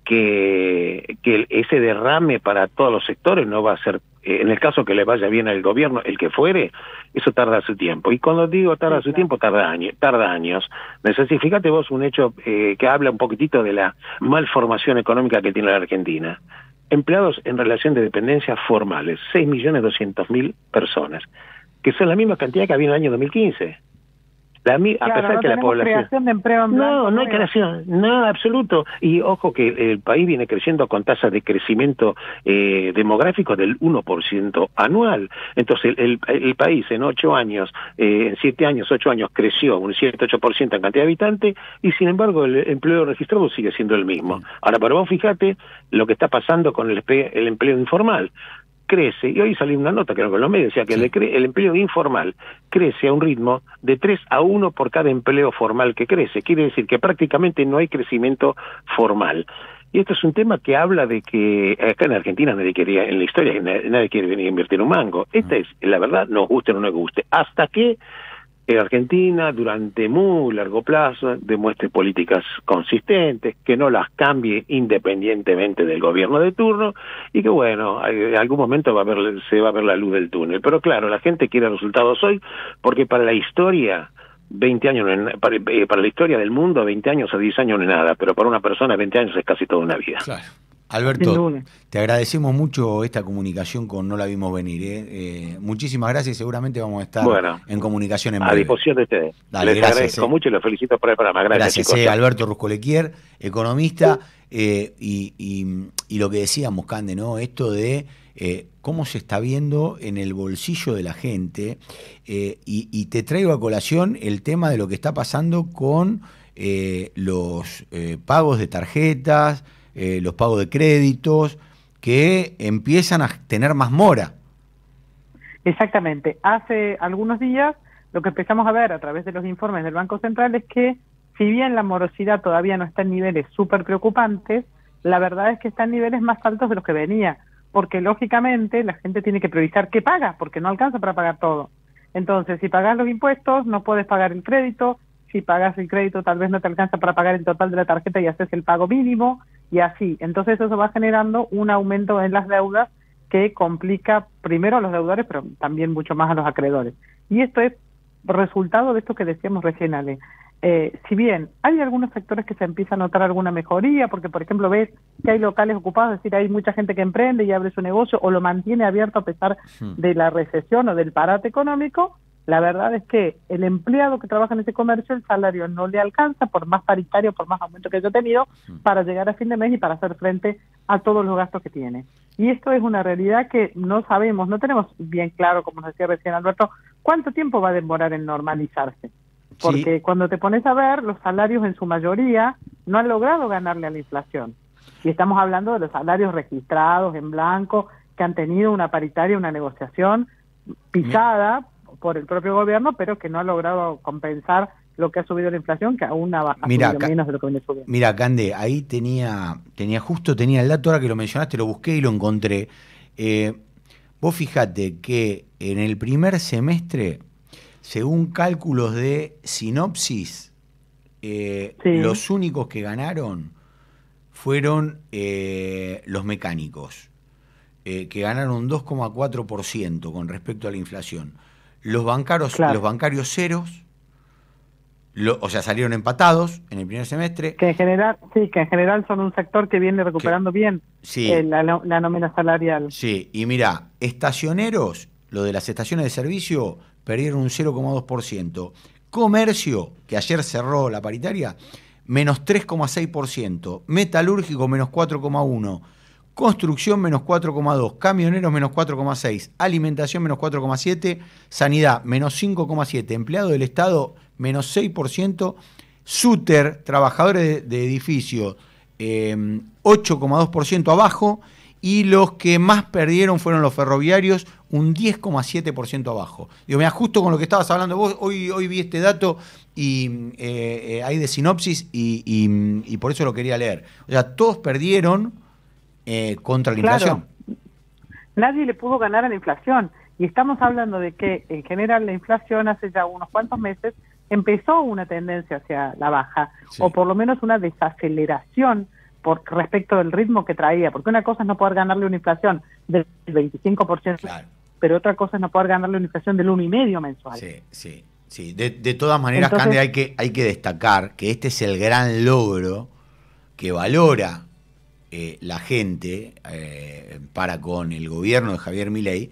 que ese derrame para todos los sectores no va a ser, en el caso que le vaya bien al gobierno, el que fuere, eso tarda su tiempo. Y cuando digo tarda su tiempo, tarda años. Fíjate vos un hecho que habla un poquitito de la malformación económica que tiene la Argentina. Empleados en relación de dependencia formales, 6.200.000 personas, que son la misma cantidad que había en el año 2015. A pesar no que la población creación de empleo en blanco, no hay creación, no, absoluto. Y ojo que el país viene creciendo con tasas de crecimiento demográfico del 1% anual. Entonces el país en 8 años, en 7 años, 8 años creció un 7-8% en cantidad de habitantes, y sin embargo el empleo registrado sigue siendo el mismo. Ahora, pero vos fíjate lo que está pasando con el empleo informal. Crece, y hoy salió una nota, creo que en los medios, decía que el empleo informal crece a un ritmo de 3-1 por cada empleo formal que crece. Quiere decir que prácticamente no hay crecimiento formal. Y esto es un tema que habla de que acá en Argentina nadie quería, en la historia, nadie quiere venir a invertir un mango. Esta es, la verdad, nos guste o no nos guste. Hasta que Argentina durante muy largo plazo demuestre políticas consistentes, que no las cambie independientemente del gobierno de turno, y que bueno, en algún momento se va a ver la luz del túnel. Pero claro, la gente quiere resultados hoy, porque para la historia 20 años para la historia del mundo 20 años o 10 años no es nada, pero para una persona 20 años es casi toda una vida. Claro. Alberto, te agradecemos mucho esta comunicación con No la vimos venir. Muchísimas gracias, seguramente vamos a estar en comunicación en breve. A disposición de ustedes. Dale, les agradezco mucho y los felicito por el programa. Gracias, chicos. Alberto Ruscolequier, economista, y lo que decíamos, Cande, ¿no? Esto de cómo se está viendo en el bolsillo de la gente, y te traigo a colación el tema de lo que está pasando con los pagos de tarjetas, los pagos de créditos, que empiezan a tener más mora. Exactamente. Hace algunos días lo que empezamos a ver a través de los informes del Banco Central es que, si bien la morosidad todavía no está en niveles súper preocupantes, la verdad es que está en niveles más altos de los que venía, porque lógicamente la gente tiene que priorizar qué paga, porque no alcanza para pagar todo. Entonces, si pagas los impuestos, no puedes pagar el crédito. Si pagas el crédito, tal vez no te alcanza para pagar el total de la tarjeta y haces el pago mínimo, y así. Entonces eso va generando un aumento en las deudas que complica primero a los deudores, pero también mucho más a los acreedores. Y esto es resultado de esto que decíamos recién, Ale. si bien hay algunos sectores que se empieza a notar alguna mejoría, porque por ejemplo ves que hay locales ocupados, es decir, hay mucha gente que emprende y abre su negocio o lo mantiene abierto a pesar de la recesión o del parate económico, la verdad es que el empleado que trabaja en ese comercio, el salario no le alcanza, por más paritario, por más aumento que haya tenido, para llegar a fin de mes y para hacer frente a todos los gastos que tiene. Y esto es una realidad que no sabemos, no tenemos bien claro, como nos decía recién Alberto, cuánto tiempo va a demorar en normalizarse. Porque cuando te pones a ver, los salarios en su mayoría no han logrado ganarle a la inflación. Y estamos hablando de los salarios registrados en blanco, que han tenido una paritaria, una negociación pisada por el propio gobierno, pero que no ha logrado compensar lo que ha subido la inflación, que aún ha subido menos de lo que viene subiendo. Mira, Cande, ahí tenía el dato, ahora que lo mencionaste, lo busqué y lo encontré. Vos fijate que en el primer semestre, según cálculos de Sinopsis, los únicos que ganaron fueron los mecánicos, que ganaron 2,4% con respecto a la inflación. Los bancarios ceros, o sea, salieron empatados en el primer semestre. Que en general son un sector que viene recuperando bien la nómina salarial. Sí, y mira, estacioneros, lo de las estaciones de servicio, perdieron un 0,2%. Comercio, que ayer cerró la paritaria, menos 3,6%. Metalúrgico, menos 4,1%. Construcción, menos 4,2%. Camioneros, menos 4,6%. Alimentación, menos 4,7%. Sanidad, menos 5,7%. Empleado del Estado, menos 6%. Súter, trabajadores de edificio, 8,2% abajo. Y los que más perdieron fueron los ferroviarios, un 10,7% abajo. Digo, mira, justo con lo que estabas hablando vos, hoy vi este dato y hay de Sinopsis y por eso lo quería leer. O sea, todos perdieron contra la inflación. Nadie le pudo ganar a la inflación. Y estamos hablando de que, en general, la inflación hace ya unos cuantos meses empezó una tendencia hacia la baja, o por lo menos una desaceleración respecto del ritmo que traía, porque una cosa es no poder ganarle una inflación del 25%, pero otra cosa es no poder ganarle una inflación del 1,5% mensual. Sí. De todas maneras, Cande, hay que destacar que este es el gran logro que valora la gente para con el gobierno de Javier Milei,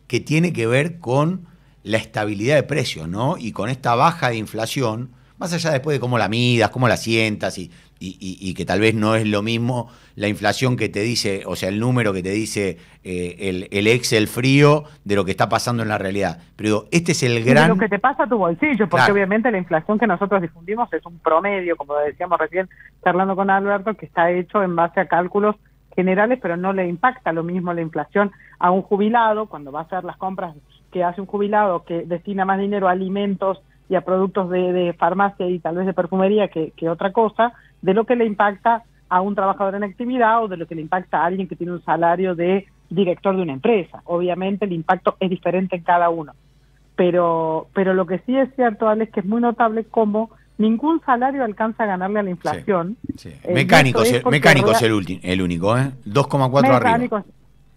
que tiene que ver con la estabilidad de precios, ¿no? Y con esta baja de inflación, más allá después de cómo la midas, cómo la sientas y que tal vez no es lo mismo la inflación que te dice, o sea, el número que te dice el Excel frío de lo que está pasando en la realidad. Pero este es el gran... De lo que te pasa a tu bolsillo, porque obviamente la inflación que nosotros difundimos es un promedio, como decíamos recién, charlando con Alberto, que está hecho en base a cálculos generales, pero no le impacta lo mismo la inflación a un jubilado, cuando va a hacer las compras que hace un jubilado, que destina más dinero a alimentos y a productos de farmacia y tal vez de perfumería que otra cosa, de lo que le impacta a un trabajador en actividad o de lo que le impacta a alguien que tiene un salario de director de una empresa. Obviamente el impacto es diferente en cada uno. Pero lo que sí es cierto, Alex, que es muy notable cómo ningún salario alcanza a ganarle a la inflación. Mecánicos es el único, 2,4 arriba.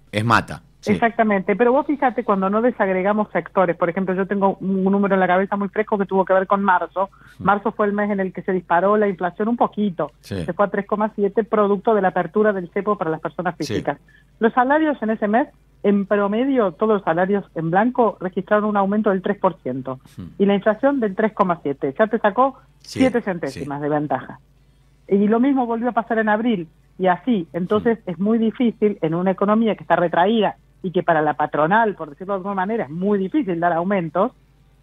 Es mata. Sí. Exactamente, pero vos fíjate cuando no desagregamos sectores, por ejemplo, yo tengo un número en la cabeza muy fresco que tuvo que ver con marzo. Marzo fue el mes en el que se disparó la inflación un poquito, se fue a 3,7 producto de la apertura del cepo para las personas físicas. Los salarios en ese mes, en promedio, todos los salarios en blanco registraron un aumento del 3% y la inflación del 3,7, ya te sacó 7 centésimas de ventaja. Y lo mismo volvió a pasar en abril, y así, entonces es muy difícil en una economía que está retraída y que para la patronal, por decirlo de alguna manera, es muy difícil dar aumentos,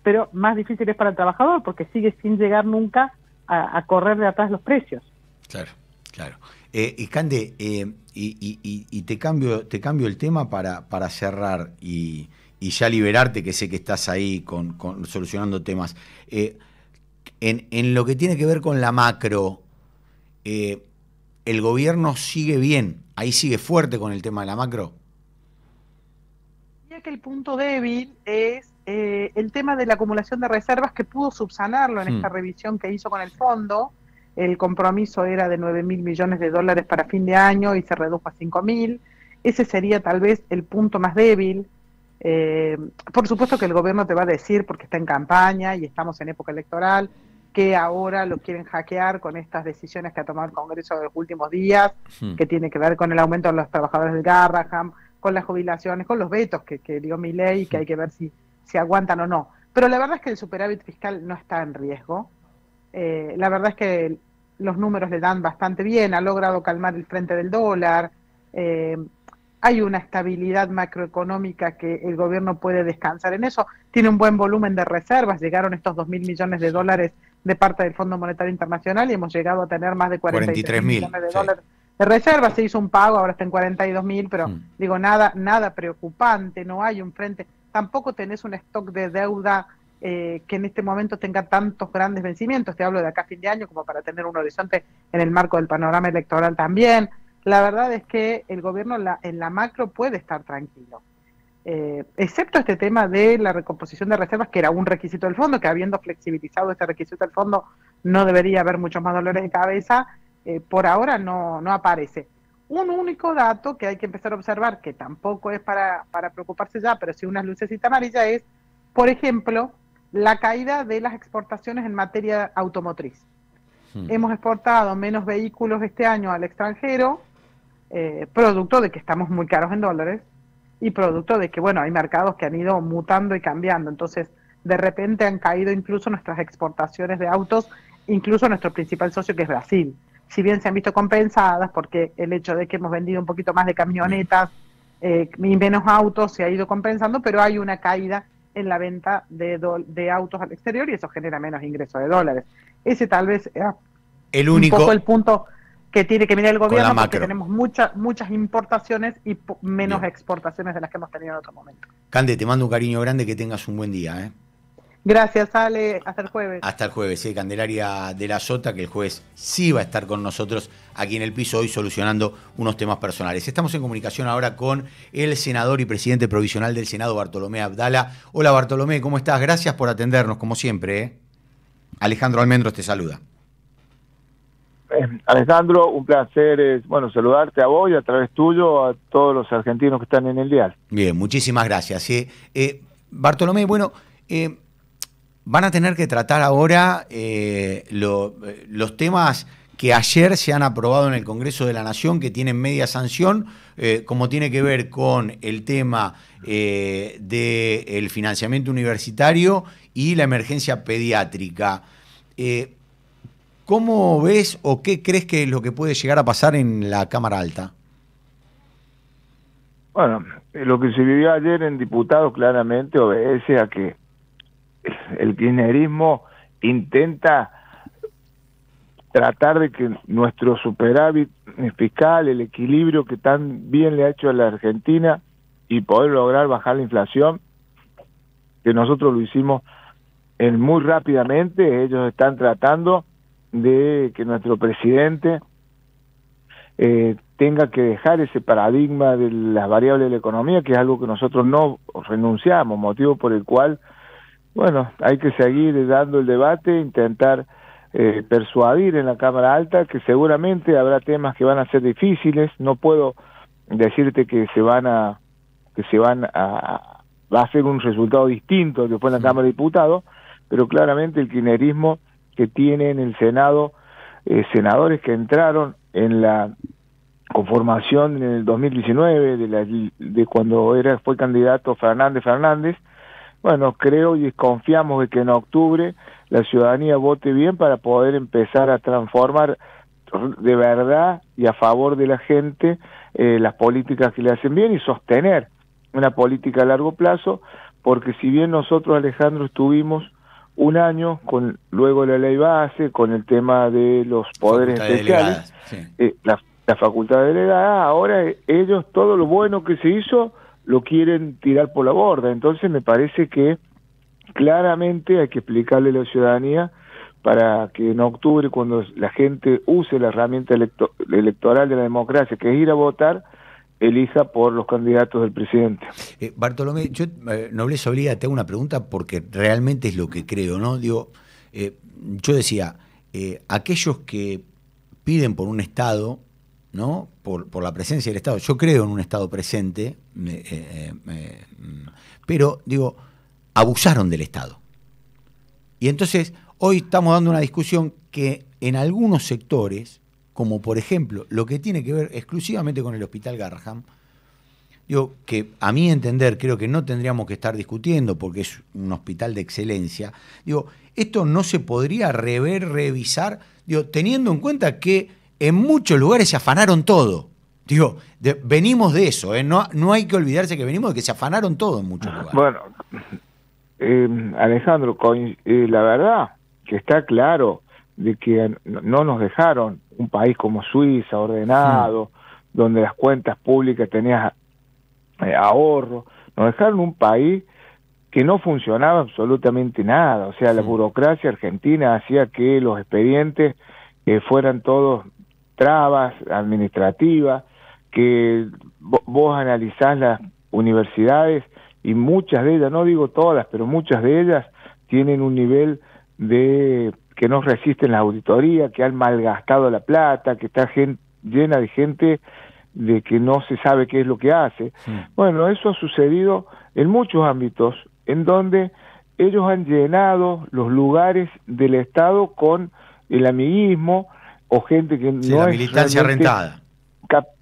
pero más difícil es para el trabajador porque sigue sin llegar nunca a correr de atrás los precios. Claro. Y Cande, y te cambio el tema para cerrar y ya liberarte, que sé que estás ahí con solucionando temas. En lo que tiene que ver con la macro, ¿el gobierno sigue bien? ¿Ahí sigue fuerte con el tema de la macro? Que el punto débil es el tema de la acumulación de reservas, que pudo subsanarlo en esta revisión que hizo con el fondo. El compromiso era de 9.000 millones de dólares para fin de año y se redujo a 5.000. Ese sería tal vez el punto más débil. Por supuesto que el gobierno te va a decir, porque está en campaña y estamos en época electoral, que ahora lo quieren hackear con estas decisiones que ha tomado el Congreso de los últimos días, que tiene que ver con el aumento de los trabajadores del Garrahan, con las jubilaciones, con los vetos que dio Milei y que hay que ver si aguantan o no. Pero la verdad es que el superávit fiscal no está en riesgo. La verdad es que los números le dan bastante bien, ha logrado calmar el frente del dólar, hay una estabilidad macroeconómica que el gobierno puede descansar en eso, tiene un buen volumen de reservas, llegaron estos 2.000 millones de dólares de parte del Fondo Monetario Internacional y hemos llegado a tener más de 43 millones de dólares de reservas, se hizo un pago, ahora está en 42.000, pero digo, nada preocupante, no hay un frente, tampoco tenés un stock de deuda que en este momento tenga tantos grandes vencimientos, te hablo de acá a fin de año como para tener un horizonte en el marco del panorama electoral también. La verdad es que el gobierno en la macro puede estar tranquilo, excepto este tema de la recomposición de reservas, que era un requisito del fondo, que habiendo flexibilizado este requisito del fondo no debería haber muchos más dolores de cabeza, por ahora no aparece. Un único dato que hay que empezar a observar, que tampoco es para preocuparse ya, pero sí unas lucecitas amarillas, es, por ejemplo, la caída de las exportaciones en materia automotriz. Hemos exportado menos vehículos este año al extranjero, producto de que estamos muy caros en dólares y producto de que, bueno, hay mercados que han ido mutando y cambiando. Entonces, de repente han caído incluso nuestras exportaciones de autos, incluso nuestro principal socio, que es Brasil. Si bien se han visto compensadas, porque el hecho de que hemos vendido un poquito más de camionetas y menos autos se ha ido compensando, pero hay una caída en la venta de autos al exterior y eso genera menos ingresos de dólares. Ese tal vez es un poco el punto que tiene que mirar el gobierno, porque tenemos muchas importaciones y menos exportaciones de las que hemos tenido en otro momento. Cande, te mando un cariño grande, que tengas un buen día. Gracias, Ale. Hasta el jueves. Hasta el jueves, Candelaria de la Sota, que el jueves sí va a estar con nosotros aquí en el piso, hoy solucionando unos temas personales. Estamos en comunicación ahora con el senador y presidente provisional del Senado, Bartolomé Abdala. Hola, Bartolomé, ¿cómo estás? Gracias por atendernos, como siempre. Alejandro Almendros te saluda. Alejandro, un placer saludarte a vos y a través tuyo a todos los argentinos que están en el dial. Bien, muchísimas gracias. Bartolomé, van a tener que tratar ahora los temas que ayer se han aprobado en el Congreso de la Nación, que tienen media sanción, como tiene que ver con el tema del financiamiento universitario y la emergencia pediátrica. ¿Cómo ves o qué crees que es lo que puede llegar a pasar en la Cámara Alta? Bueno, lo que se vivió ayer en diputados claramente obedece a que el kirchnerismo intenta tratar de que nuestro superávit fiscal, el equilibrio que tan bien le ha hecho a la Argentina y poder lograr bajar la inflación, que nosotros lo hicimos muy rápidamente. Ellos están tratando de que nuestro presidente tenga que dejar ese paradigma de las variables de la economía, que es algo que nosotros no renunciamos, motivo por el cual, hay que seguir dando el debate, intentar persuadir en la Cámara Alta, que seguramente habrá temas que van a ser difíciles. No puedo decirte que va a ser un resultado distinto que fue en la Cámara de Diputados, pero claramente el kirchnerismo, que tiene en el Senado senadores que entraron en la conformación en el 2019 de cuando fue candidato Fernández, creo y confiamos de que en octubre la ciudadanía vote bien para poder empezar a transformar de verdad y a favor de la gente las políticas que le hacen bien y sostener una política a largo plazo, porque si bien nosotros, Alejandro, estuvimos un año luego de la ley base, con el tema de los poderes especiales, la facultad delegada, ahora ellos todo lo bueno que se hizo lo quieren tirar por la borda. Entonces me parece que claramente hay que explicarle a la ciudadanía para que en octubre, cuando la gente use la herramienta electoral de la democracia, que es ir a votar, elija por los candidatos del presidente. Bartolomé, yo, nobleza obliga, te hago una pregunta porque realmente es lo que creo, ¿no? Digo, yo decía, aquellos que piden por un Estado, ¿no? Por la presencia del Estado, yo creo en un Estado presente, pero, digo, abusaron del Estado. Y entonces, hoy estamos dando una discusión que en algunos sectores, como por ejemplo lo que tiene que ver exclusivamente con el Hospital Garrahan, digo, que a mi entender creo que no tendríamos que estar discutiendo porque es un hospital de excelencia, digo, esto no se podría revisar, digo, teniendo en cuenta que en muchos lugares se afanaron todo. Digo, venimos de eso, no hay que olvidarse que venimos de que se afanaron todo en muchos lugares. Bueno, Alejandro, la verdad que está claro de que no nos dejaron un país como Suiza, ordenado, donde las cuentas públicas tenías ahorro, nos dejaron un país que no funcionaba absolutamente nada, o sea, la burocracia argentina hacía que los expedientes fueran todos trabas administrativas, que vos analizás las universidades y muchas de ellas, no digo todas, pero muchas de ellas tienen un nivel de que no resisten la auditoría, que han malgastado la plata, que está llena de gente de que no se sabe qué es lo que hace. Bueno, eso ha sucedido en muchos ámbitos, en donde ellos han llenado los lugares del Estado con el amiguismo o gente que no la es militancia rentada.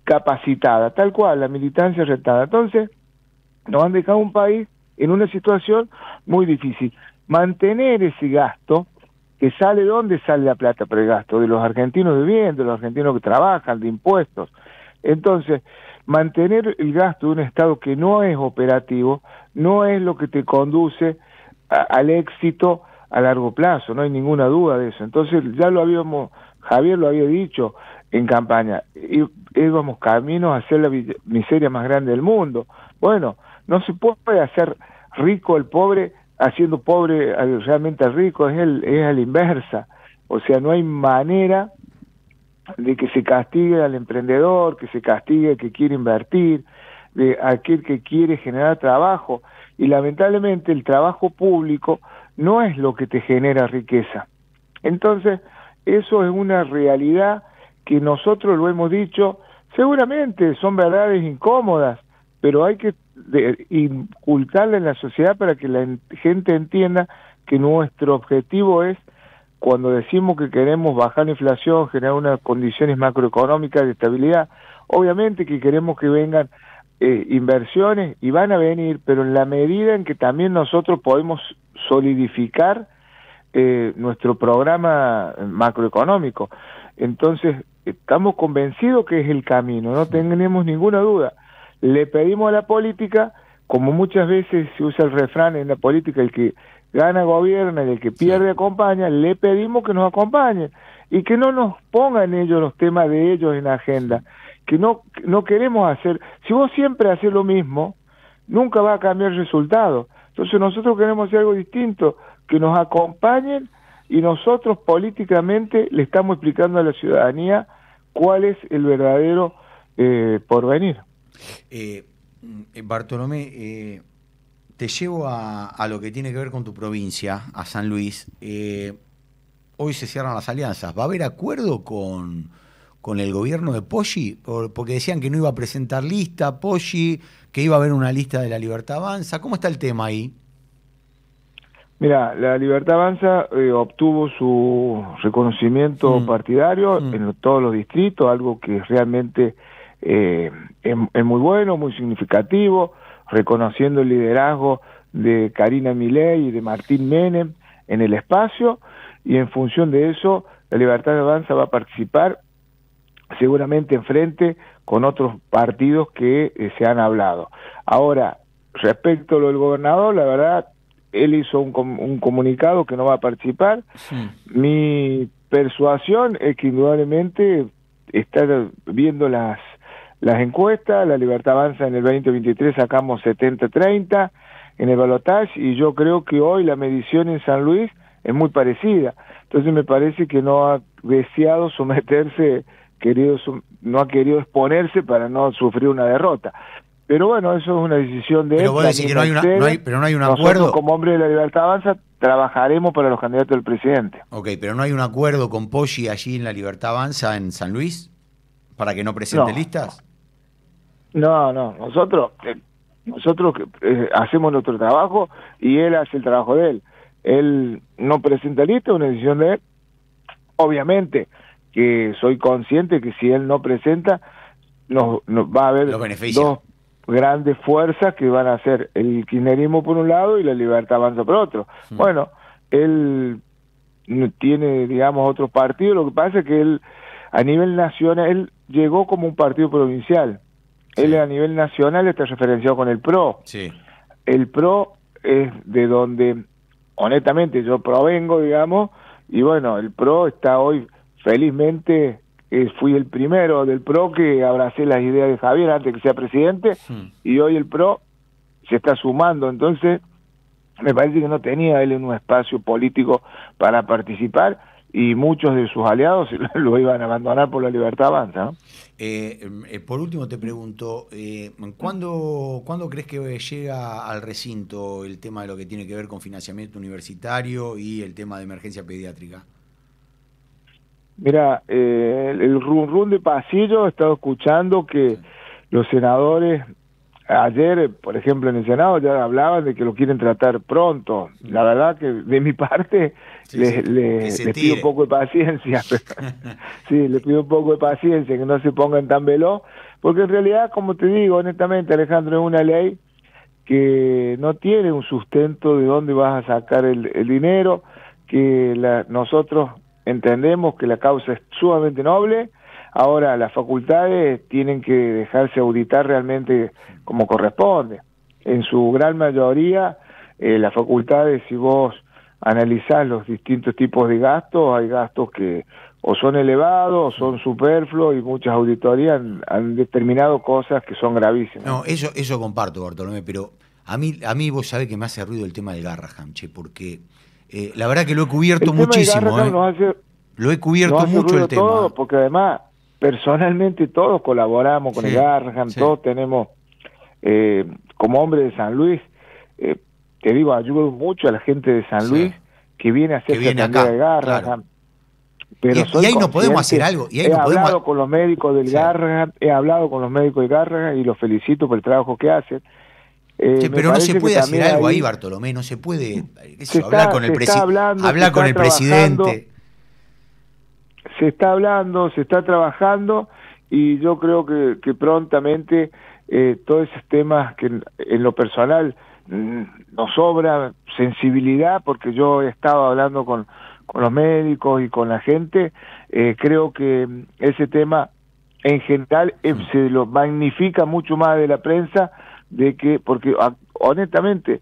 Capacitada, tal cual, la militancia rentada. Entonces, nos han dejado un país en una situación muy difícil. Mantener ese gasto, que sale, ¿dónde sale la plata para el gasto? De los argentinos viviendo, de los argentinos que trabajan, de impuestos. Entonces, mantener el gasto de un Estado que no es operativo, no es lo que te conduce al éxito a largo plazo, no hay ninguna duda de eso. Entonces, Javier lo había dicho en campaña, íbamos camino a ser la miseria más grande del mundo. Bueno, no se puede hacer rico al pobre haciendo pobre realmente al rico, es a la inversa. O sea, no hay manera de que se castigue al emprendedor, que se castigue al que quiere invertir, de aquel que quiere generar trabajo. Y lamentablemente el trabajo público no es lo que te genera riqueza. Entonces, eso es una realidad que nosotros lo hemos dicho, seguramente son verdades incómodas, pero hay que inculcarla en la sociedad para que la gente entienda que nuestro objetivo es, cuando decimos que queremos bajar la inflación, generar unas condiciones macroeconómicas de estabilidad, obviamente que queremos que vengan inversiones, y van a venir, pero en la medida en que también nosotros podemos solidificar nuestro programa macroeconómico. Entonces, estamos convencidos que es el camino, no tenemos ninguna duda. Le pedimos a la política, como muchas veces se usa el refrán en la política, el que gana gobierna y el que pierde acompaña, le pedimos que nos acompañen y que no nos pongan ellos los temas de ellos en la agenda, que no queremos hacer. Si vos siempre haces lo mismo, nunca va a cambiar el resultado. Entonces nosotros queremos hacer algo distinto, que nos acompañen, y nosotros políticamente le estamos explicando a la ciudadanía cuál es el verdadero porvenir. Bartolomé, te llevo a lo que tiene que ver con tu provincia, a San Luis. Hoy se cierran las alianzas. ¿Va a haber acuerdo con el gobierno de Poggi? Porque decían que no iba a presentar lista Poggi, que iba a haber una lista de la Libertad Avanza. ¿Cómo está el tema ahí? Mira, la Libertad Avanza obtuvo su reconocimiento partidario en todos los distritos, algo que realmente es muy bueno, muy significativo, reconociendo el liderazgo de Karina Milei y de Martín Menem en el espacio, y en función de eso, la Libertad Avanza va a participar seguramente en frente con otros partidos que se han hablado. Ahora, respecto a lo del gobernador, la verdad, él hizo un comunicado que no va a participar. Mi persuasión es que indudablemente está viendo las encuestas. La Libertad Avanza en el 2023 sacamos 70-30 en el balotaje, y yo creo que hoy la medición en San Luis es muy parecida. Entonces me parece que no ha deseado someterse, no ha querido exponerse para no sufrir una derrota. Pero bueno, eso es una decisión de él. Pero vos decís que no hay un acuerdo. Nosotros, como hombre de la Libertad Avanza, trabajaremos para los candidatos del presidente. Ok, pero no hay un acuerdo con Poggi allí en la Libertad Avanza en San Luis para que no presente listas. No, nosotros hacemos nuestro trabajo y él hace el trabajo de él. él no presenta lista, es una decisión de él. Obviamente que soy consciente que si él no presenta, nos va a haber dos grandes fuerzas que van a ser el kirchnerismo por un lado y la Libertad Avanza por otro. Bueno, él tiene, digamos, otros partidos. Lo que pasa es que él, a nivel nacional, él llegó como un partido provincial. Él a nivel nacional está referenciado con el PRO. El PRO es de donde, honestamente, yo provengo, digamos, y bueno, el PRO está hoy, felizmente, fui el primero del PRO que abracé las ideas de Javier antes que sea presidente, y hoy el PRO se está sumando. Entonces, me parece que no tenía él un espacio político para participar, y muchos de sus aliados lo iban a abandonar por la Libertad Avanza, ¿no? Por último te pregunto, ¿cuándo crees que llega al recinto el tema de lo que tiene que ver con financiamiento universitario y el tema de emergencia pediátrica? Mira, el rum de pasillo, he estado escuchando que los senadores ayer, por ejemplo, en el Senado ya hablaban de que lo quieren tratar pronto. La verdad que de mi parte les pido un poco de paciencia. Sí, les pido un poco de paciencia, que no se pongan tan veloz, porque en realidad, como te digo, honestamente, Alejandro, es una ley que no tiene un sustento de dónde vas a sacar el dinero, que nosotros entendemos que la causa es sumamente noble. Ahora, las facultades tienen que dejarse auditar realmente como corresponde. En su gran mayoría, las facultades, si vos analizás los distintos tipos de gastos, hay gastos que o son elevados o son superfluos, y muchas auditorías han determinado cosas que son gravísimas. No, eso comparto, Bartolomé, pero a mí vos sabés que me hace ruido el tema del Garrahan, porque la verdad que lo he cubierto muchísimo. Lo he cubierto mucho el tema. Todo, porque además, personalmente todos colaboramos con el Garrahan, todos tenemos, como hombre de San Luis, te digo, ayudo mucho a la gente de San Luis que viene a hacer la tarea de Garrahan. Claro. Pero y ahí no podemos hacer algo. He hablado con los médicos del Garrahan, y los felicito por el trabajo que hacen. Pero no se puede hacer algo ahí, Bartolomé, no se puede hablar con el presidente. Se está hablando, se está trabajando, y yo creo que prontamente todos esos temas que en lo personal nos sobra sensibilidad, porque yo he estado hablando con los médicos y con la gente, creo que ese tema en general se lo magnifica mucho más de la prensa, porque honestamente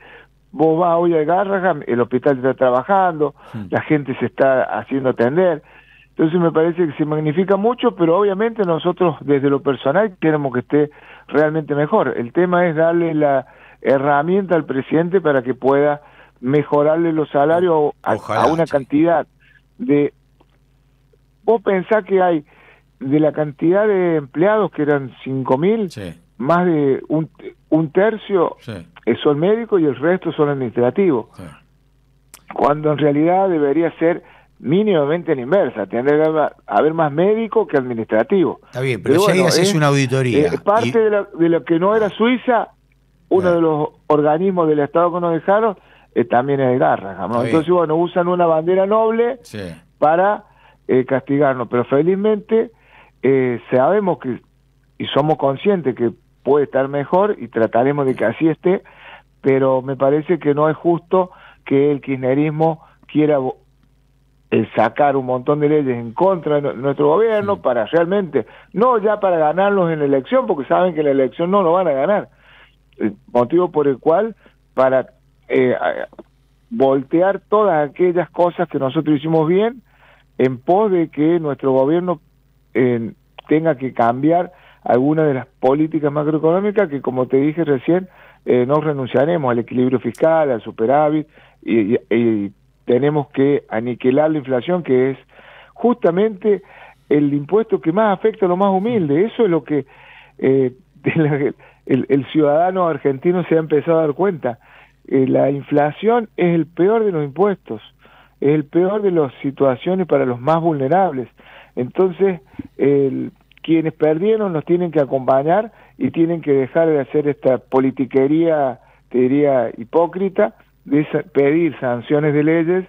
vos vas hoy al Garrahan, el hospital está trabajando, la gente se está haciendo atender. Entonces me parece que se magnifica mucho, pero obviamente nosotros desde lo personal queremos que esté realmente mejor. El tema es darle la herramienta al presidente para que pueda mejorarle los salarios a una cantidad de... Vos pensás que hay, de la cantidad de empleados que eran 5.000, más de un tercio son médicos y el resto son administrativos. Cuando en realidad debería ser mínimamente en inversa, tendría que haber más médico que administrativo. Está bien, pero si ahí haces una auditoría. Parte de lo que no era Suiza, uno de los organismos del Estado que nos dejaron, también es el Garrahan, ¿no? Entonces, bueno, usan una bandera noble para castigarnos, pero felizmente sabemos que, y somos conscientes que puede estar mejor, y trataremos de que así esté, pero me parece que no es justo que el kirchnerismo quiera sacar un montón de leyes en contra de nuestro gobierno para realmente, no ya para ganarlos en la elección, porque saben que en la elección no lo van a ganar, motivo por el cual para voltear todas aquellas cosas que nosotros hicimos bien en pos de que nuestro gobierno tenga que cambiar algunas de las políticas macroeconómicas que, como te dije recién, no renunciaremos al equilibrio fiscal, al superávit, y tenemos que aniquilar la inflación, que es justamente el impuesto que más afecta a los más humildes. Eso es lo que el ciudadano argentino se ha empezado a dar cuenta. La inflación es el peor de los impuestos, es el peor de las situaciones para los más vulnerables. Entonces, quienes perdieron nos tienen que acompañar y tienen que dejar de hacer esta politiquería, te diría, hipócrita, pedir sanciones de leyes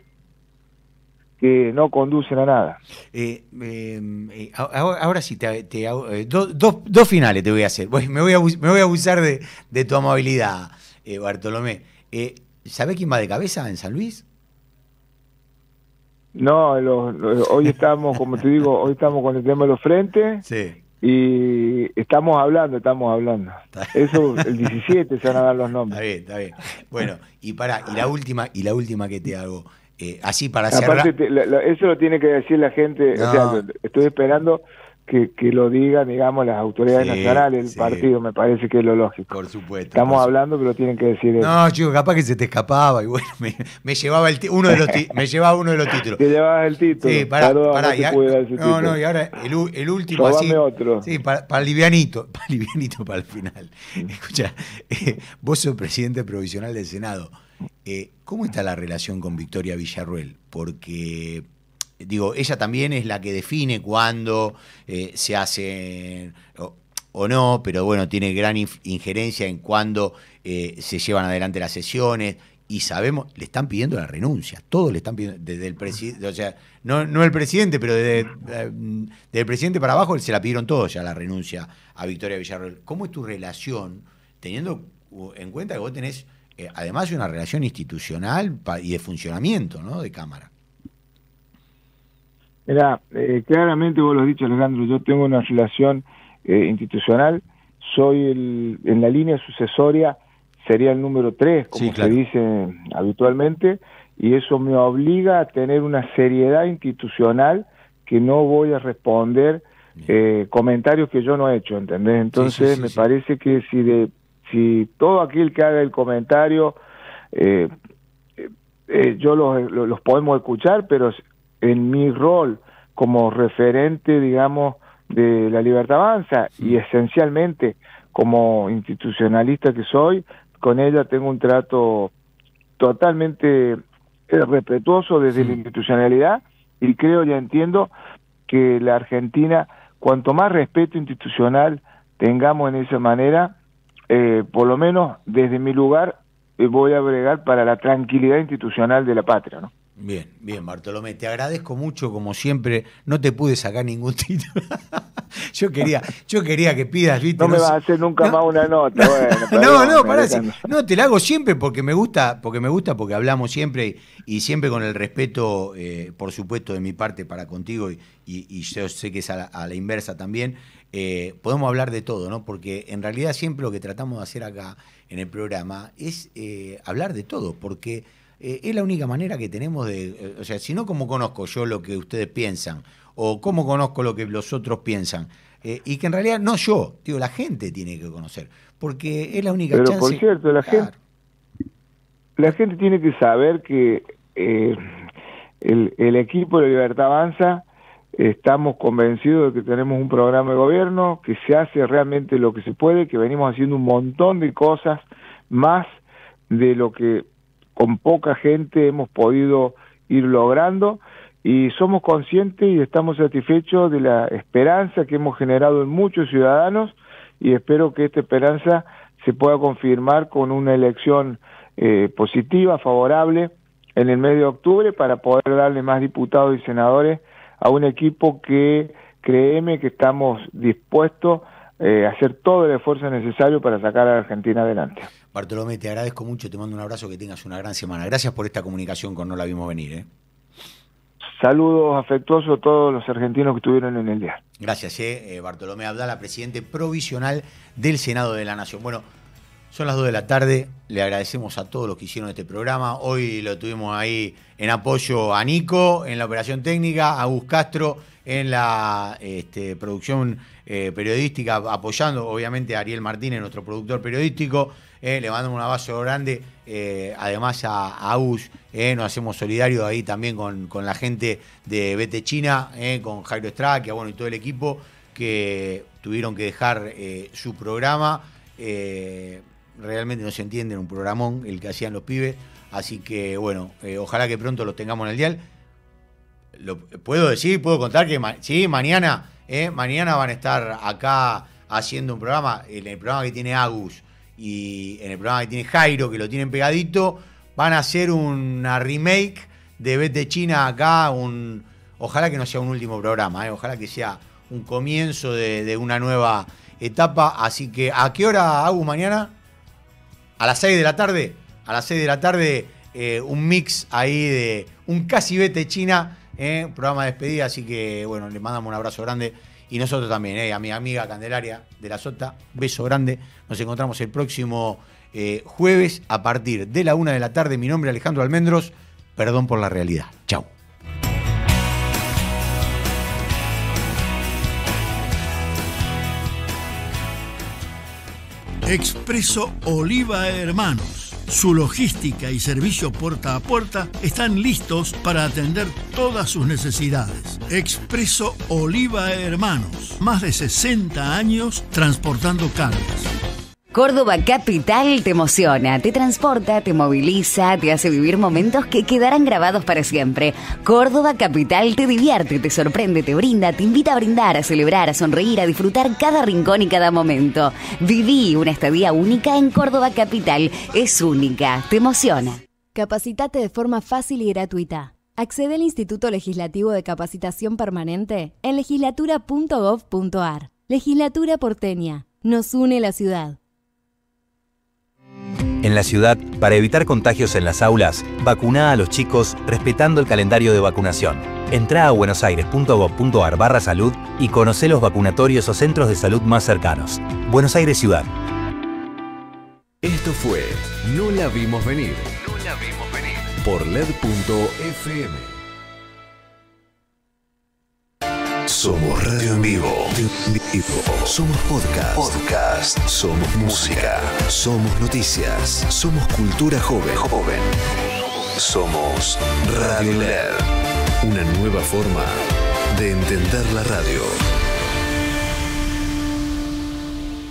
que no conducen a nada. Ahora sí, te hago, dos finales te voy a hacer. Me voy a abusar de tu amabilidad, Bartolomé. ¿Sabés quién va de cabeza en San Luis? No, hoy estamos, como te digo, hoy estamos con el tema de los frentes. Sí. Y estamos hablando. Eso, el 17 se van a dar los nombres. Está bien. Bueno, y la última que te hago, así para cerrar. Aparte, eso lo tiene que decir la gente, No. o sea, estoy esperando que lo digan, digamos, las autoridades nacionales del partido, me parece que es lo lógico. Por supuesto. Estamos hablando, pero tienen que decir eso. No, chico, capaz que se te escapaba y bueno, me llevaba uno de los títulos. Te llevabas el título. Sí, pará. Y y ahora el último Robame así. otro. Sí, para livianito para el final. Escucha, vos sos presidente provisional del Senado. ¿Cómo está la relación con Victoria Villarruel? Porque digo, ella también es la que define cuándo se hace o no, pero bueno, tiene gran injerencia en cuándo se llevan adelante las sesiones, y sabemos, le están pidiendo la renuncia, todos le están pidiendo, desde el presidente, o sea, no el presidente, pero del presidente para abajo se la pidieron todos ya la renuncia a Victoria Villarruel. ¿Cómo es tu relación, teniendo en cuenta que vos tenés, además, una relación institucional y de funcionamiento, ¿no?, de Cámara? Mira, claramente vos lo has dicho, Alejandro, yo tengo una relación institucional, soy en la línea sucesoria, sería el número 3, como sí, claro, se dice habitualmente, y eso me obliga a tener una seriedad institucional que no voy a responder comentarios que yo no he hecho, ¿entendés? Entonces me parece que si todo aquel que haga el comentario, yo los podemos escuchar, pero en mi rol como referente, digamos, de La Libertad Avanza y esencialmente como institucionalista que soy, con ella tengo un trato totalmente respetuoso desde la institucionalidad, y creo y entiendo que la Argentina, cuanto más respeto institucional tengamos en esa manera, por lo menos desde mi lugar voy a bregar para la tranquilidad institucional de la patria, ¿no? Bien, Bartolomé, te agradezco mucho, como siempre. No te pude sacar ningún título. Yo quería que pidas, ¿viste? No me vas a hacer nunca más una nota. Bueno, pará, no, te la hago siempre porque me gusta, porque hablamos siempre y siempre con el respeto, por supuesto, de mi parte para contigo, y yo sé que es a la inversa también. Podemos hablar de todo, ¿no? Porque en realidad siempre lo que tratamos de hacer acá en el programa es hablar de todo, porque es la única manera que tenemos de, o sea, si no, ¿cómo conozco yo lo que ustedes piensan? O ¿cómo conozco lo que los otros piensan? Y que en realidad no yo, digo, la gente tiene que conocer, porque es la única chance. Pero por cierto, la gente tiene que saber que el equipo de Libertad Avanza estamos convencidos de que tenemos un programa de gobierno, que se hace realmente lo que se puede, que venimos haciendo un montón de cosas más de lo que con poca gente hemos podido ir logrando, y somos conscientes y estamos satisfechos de la esperanza que hemos generado en muchos ciudadanos, y espero que esta esperanza se pueda confirmar con una elección positiva, favorable en el mes de octubre, para poder darle más diputados y senadores a un equipo que, créeme, que estamos dispuestos a hacer todo el esfuerzo necesario para sacar a la Argentina adelante. Bartolomé, te agradezco mucho, te mando un abrazo, que tengas una gran semana. Gracias por esta comunicación con No la vimos venir. Saludos afectuosos a todos los argentinos que estuvieron en el día. Gracias, Bartolomé Abdala, presidente provisional del Senado de la Nación. Bueno, son las 2 de la tarde, le agradecemos a todos los que hicieron este programa. Hoy lo tuvimos ahí en apoyo a Nico, en la operación técnica, a Gus Castro en la producción periodística, apoyando obviamente a Ariel Martínez, nuestro productor periodístico. Le mandamos un abrazo grande, además a Gus, nos hacemos solidarios ahí también con la gente de Vete China, con Jairo Estraquia, bueno, y todo el equipo que tuvieron que dejar su programa. Realmente no se entiende, un programón el que hacían los pibes, así que bueno, ojalá que pronto los tengamos en el dial. Puedo contar que mañana van a estar acá haciendo un programa, en el programa que tiene Agus y en el programa que tiene Jairo, que lo tienen pegadito, van a hacer una remake de Vete China acá, ojalá que no sea un último programa, ojalá que sea un comienzo de una nueva etapa. Así que, ¿a qué hora hago mañana? A las 6 de la tarde. A las 6 de la tarde, un mix ahí de un casi Vete China, programa de despedida. Así que, bueno, le mandamos un abrazo grande. Y nosotros también, a mi amiga Candelaria de la Sota, beso grande. Nos encontramos el próximo jueves a partir de la 1 de la tarde. Mi nombre es Alejandro Almendros. Perdón por la realidad. Chau. Expreso Oliva Hermanos. Su logística y servicio puerta a puerta están listos para atender todas sus necesidades. Expreso Oliva Hermanos. Más de 60 años transportando cargas. Córdoba Capital te emociona, te transporta, te moviliza, te hace vivir momentos que quedarán grabados para siempre. Córdoba Capital te divierte, te sorprende, te brinda, te invita a brindar, a celebrar, a sonreír, a disfrutar cada rincón y cada momento. Viví una estadía única en Córdoba Capital. Es única, te emociona. Capacitate de forma fácil y gratuita. Accede al Instituto Legislativo de Capacitación Permanente en legislatura.gov.ar. Legislatura porteña. Nos une la ciudad. En la ciudad, para evitar contagios en las aulas, vacuná a los chicos respetando el calendario de vacunación. Entrá a buenosaires.gov.ar/salud y conocé los vacunatorios o centros de salud más cercanos. Buenos Aires Ciudad. Esto fue No la vimos venir. No la vimos venir. Por LED.fm. Somos radio en vivo. Somos podcast. Somos música. Somos noticias. Somos cultura joven. Somos Radio LED. Una nueva forma de entender la radio.